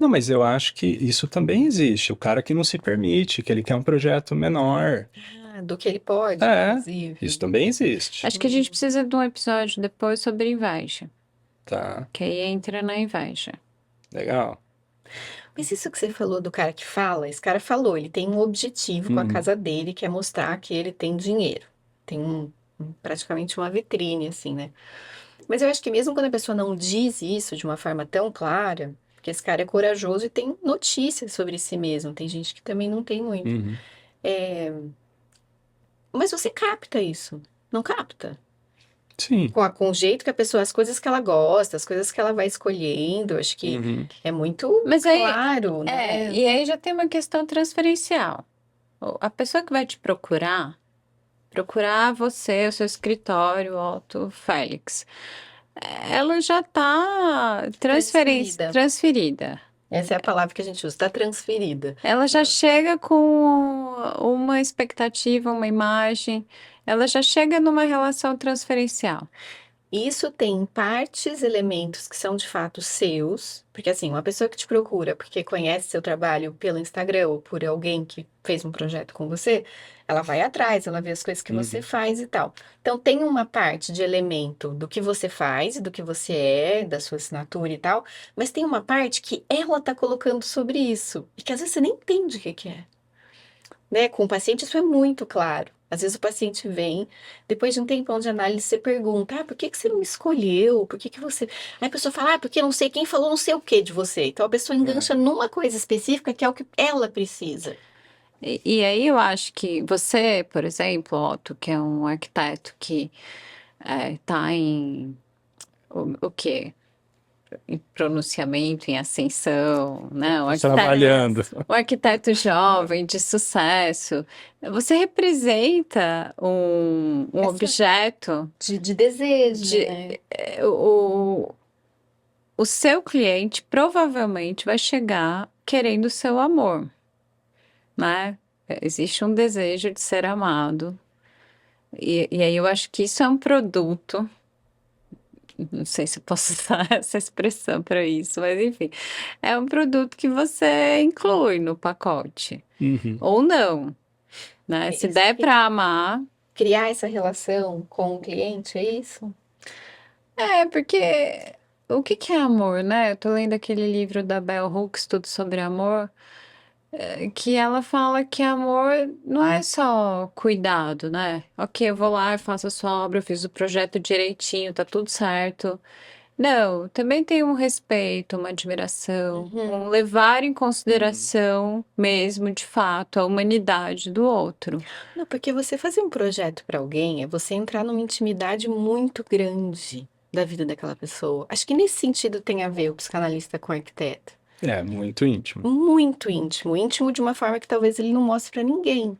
Não, mas eu acho que isso também existe. O cara que não se permite, que ele quer um projeto menor. Do que ele pode, É, inclusive. isso também existe. Acho que a gente precisa de um episódio depois sobre inveja, Tá, que aí entra na inveja. legal. Mas isso que você falou do cara que fala, esse cara falou, ele tem um objetivo com a Uhum. casa dele, que é mostrar que ele tem dinheiro. Tem praticamente uma vitrine, assim, né? Mas eu acho que mesmo quando a pessoa não diz isso de uma forma tão clara, porque esse cara é corajoso e tem notícias sobre si mesmo, tem gente que também não tem muito. Uhum. Mas você capta isso, não capta? Sim. Com o jeito que a pessoa, as coisas que ela gosta, as coisas que ela vai escolhendo, acho que Uhum. é muito Mas aí, claro, né? e aí já tem uma questão transferencial. A pessoa que vai te procurar você, o seu escritório, Otto Félix, ela já está transferida. Essa é a palavra que a gente usa, está transferida. Ela já chega com uma expectativa, uma imagem, ela já chega numa relação transferencial. Isso tem partes, elementos que são de fato seus, porque assim, uma pessoa que te procura porque conhece seu trabalho pelo Instagram ou por alguém que fez um projeto com você, ela vai atrás, ela vê as coisas que você faz e tal. Então tem uma parte de elemento do que você faz, do que você é, da sua assinatura e tal, mas tem uma parte que ela tá colocando sobre isso, e que às vezes você nem entende o que que é. Né? Com o paciente isso é muito claro. Às vezes o paciente vem, depois de um tempão de análise, você pergunta, por que que você não me escolheu? Por que que você... Aí a pessoa fala, porque não sei quem falou não sei o que de você. Então a pessoa engancha numa coisa específica que é o que ela precisa. E aí eu acho que você, por exemplo, Otto, que é um arquiteto que está em o quê? Em pronunciamento, em ascensão, né? Trabalhando. Um arquiteto jovem, de sucesso. Você representa um objeto De desejo, né? O seu cliente provavelmente vai chegar querendo o seu amor, né? Existe um desejo de ser amado. E aí eu acho que isso é um produto. Não sei se eu posso usar essa expressão para isso, mas enfim, é um produto que você inclui no pacote. Uhum. Ou não, né? Se der para amar. Criar essa relação com o cliente, é isso? Porque o que que é amor, né? Eu tô lendo aquele livro da Bell Hooks, Tudo sobre Amor, que ela fala que amor não é só cuidado, né? Ok, eu vou lá, eu faço a sua obra, eu fiz o projeto direitinho, tá tudo certo. Não, também tem um respeito, uma admiração, um levar em consideração mesmo, de fato, a humanidade do outro. Não, porque você fazer um projeto para alguém é você entrar numa intimidade muito grande da vida daquela pessoa. Acho que nesse sentido tem a ver o psicanalista com o arquiteto. É, muito íntimo. Muito íntimo. Íntimo de uma forma que talvez ele não mostre para ninguém,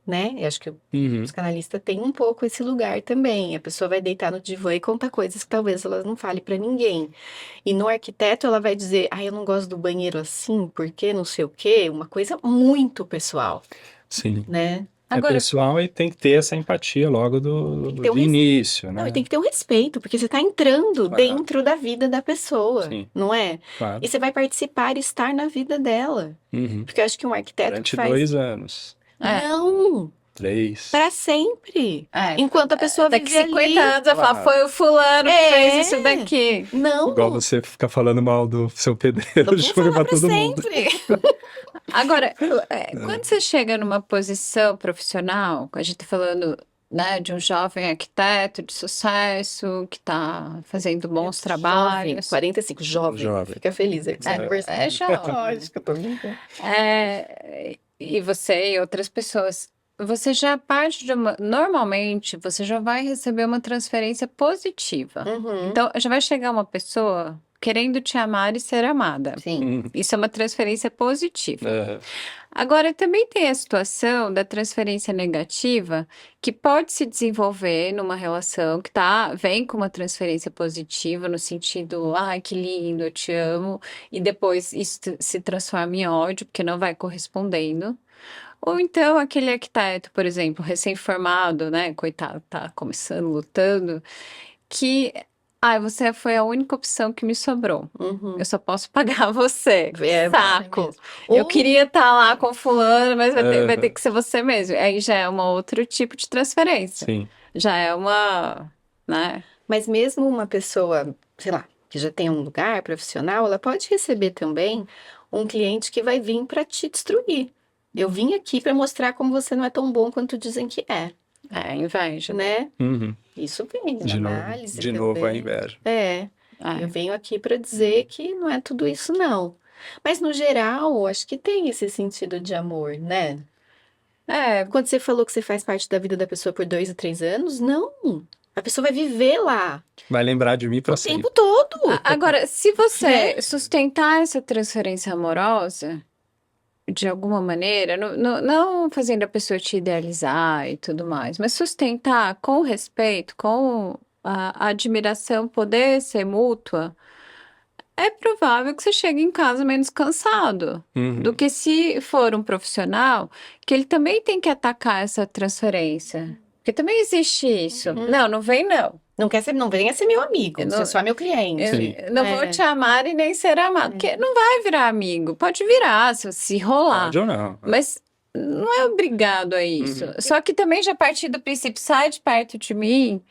né? Eu acho que o psicanalista tem um pouco esse lugar também. A pessoa vai deitar no divã e contar coisas que talvez ela não fale para ninguém. E no arquiteto ela vai dizer, eu não gosto do banheiro assim, porque não sei o quê. Uma coisa muito pessoal, Sim. né? É pessoal e tem que ter essa empatia logo do início, né? Não, e tem que ter um respeito, porque você está entrando dentro da vida da pessoa, não é? Claro. E você vai participar e estar na vida dela. Porque eu acho que um arquiteto durante faz... 2 anos. Não! 3. Para sempre. Enquanto a pessoa daqui vive 50 ali. anos eu falo, foi o fulano que fez isso daqui. Não. Igual você fica falando mal do seu pedreiro, Não juro pra todo mundo. sempre. Agora, quando você chega numa posição profissional, a gente tá falando né, de um jovem arquiteto de sucesso que está fazendo bons Jovem, trabalhos. 45, jovem. Jovem. Fica feliz aí com seu aniversário. É jovem. Lógico, eu tô brincando. E você e outras pessoas, você já parte de uma. Normalmente, você já vai receber uma transferência positiva. Uhum. Então, já vai chegar uma pessoa querendo te amar e ser amada. Sim. Isso é uma transferência positiva. É, Agora, também tem a situação da transferência negativa, que pode se desenvolver numa relação que vem com uma transferência positiva, no sentido, ai, que lindo, eu te amo, e depois isso se transforma em ódio, porque não vai correspondendo. Ou então aquele arquiteto, por exemplo, recém-formado, né, coitado, tá começando, lutando, que, ai, você foi a única opção que me sobrou. Uhum. Eu só posso pagar você. É, Saco. mesmo. Eu Ou- queria estar lá com fulano, mas vai ter Aham. que ser você mesmo. Aí já é um outro tipo de transferência. sim. Já é uma, né? Mas mesmo uma pessoa, sei lá, que já tem um lugar profissional, ela pode receber também um cliente que vai vir para te destruir. Eu vim aqui para mostrar como você não é tão bom quanto dizem que é, É inveja. né? Uhum. Isso vem De na novo, análise de novo a também. inveja. É, eu É. venho aqui para dizer que não é tudo isso, não. Mas no geral, acho que tem esse sentido de amor, né? É, Quando você falou que você faz parte da vida da pessoa por 2 a 3 anos, não. A pessoa vai viver lá Vai lembrar de mim para o sempre. tempo todo. agora, se você Né? sustentar essa transferência amorosa, de alguma maneira, não fazendo a pessoa te idealizar e tudo mais, mas sustentar com respeito, com a admiração poder ser mútua, é provável que você chegue em casa menos cansado Uhum. do que se for um profissional que ele também tem que atacar essa transferência. Porque também existe isso. Uhum. Não vem não. Não venha ser meu amigo, Eu você não- é só meu cliente. Sim. Eu não vou É. te amar e nem ser amado. Porque não vai virar amigo. Pode virar, se rolar. Pode ou não. Mas não é obrigado a isso. Uhum. Só que também já partir do princípio, sai de perto de mim,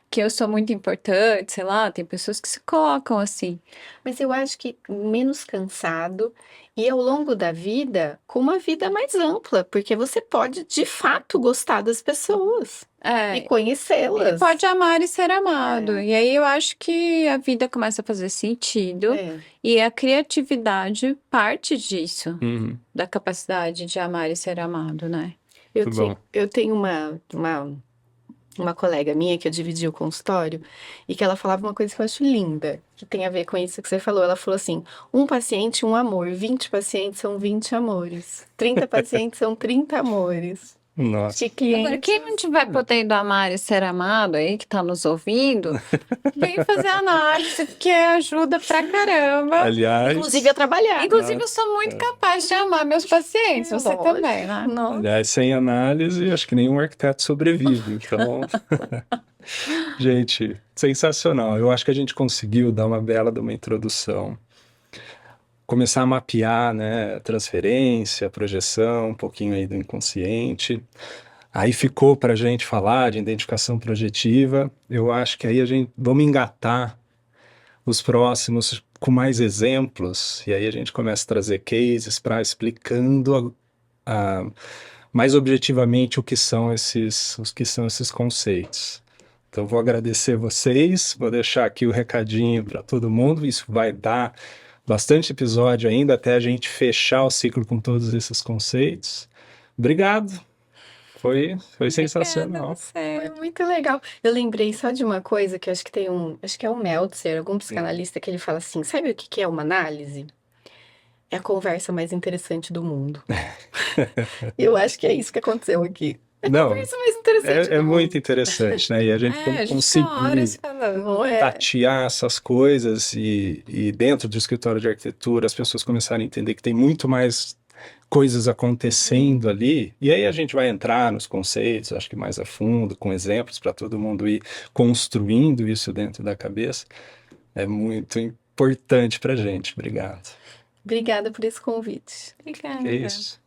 que eu sou muito importante, sei lá, tem pessoas que se colocam assim. Mas eu acho que menos cansado e ao longo da vida, com uma vida mais ampla, porque você pode de fato gostar das pessoas e É, conhecê-las. pode amar e ser amado. É. E aí eu acho que a vida começa a fazer sentido É. e a criatividade parte disso, Uhum. da capacidade de amar e ser amado, né? Muito bom. Eu tenho uma colega minha que eu dividi o consultório e que ela falava uma coisa que eu acho linda, que tem a ver com isso que você falou. Ela falou assim: um paciente, um amor, 20 pacientes são 20 amores, 30 pacientes são 30 amores. Nossa. Que Agora, cliente. quem não estiver podendo amar e ser amado aí, que tá nos ouvindo, vem fazer análise, porque ajuda pra caramba. Aliás, Inclusive a trabalhar. Inclusive, eu sou muito capaz de amar meus pacientes, você Lógico. também, né? Nossa. sem análise, acho que nenhum arquiteto sobrevive. Então, gente, sensacional. Eu acho que a gente conseguiu dar uma bela de uma introdução. Começar a mapear, né, transferência, projeção, um pouquinho aí do inconsciente. Aí ficou para a gente falar de identificação projetiva. Eu acho que aí a gente vamos engatar os próximos com mais exemplos, e aí a gente começa a trazer cases para explicando mais objetivamente o que são esses conceitos. Então vou agradecer vocês, vou deixar aqui o recadinho para todo mundo. Isso vai dar bastante episódio ainda até a gente fechar o ciclo com todos esses conceitos. Obrigado. Foi sensacional. Foi muito legal. Eu lembrei só de uma coisa que eu acho que acho que é o Meltzer, algum psicanalista, que ele fala assim: sabe o que que é uma análise? É a conversa mais interessante do mundo. Eu acho que é isso que aconteceu aqui. Não, Conversa mais interessante é do mundo. muito interessante, né? E a gente A gente conseguir tá horas falando. Não é? tatear essas coisas e dentro do escritório de arquitetura as pessoas começarem a entender que tem muito mais coisas acontecendo ali, e aí a gente vai entrar nos conceitos, acho que mais a fundo, com exemplos para todo mundo ir construindo isso dentro da cabeça. É muito importante para a gente. Obrigado. Obrigada por esse convite. Obrigada. É isso.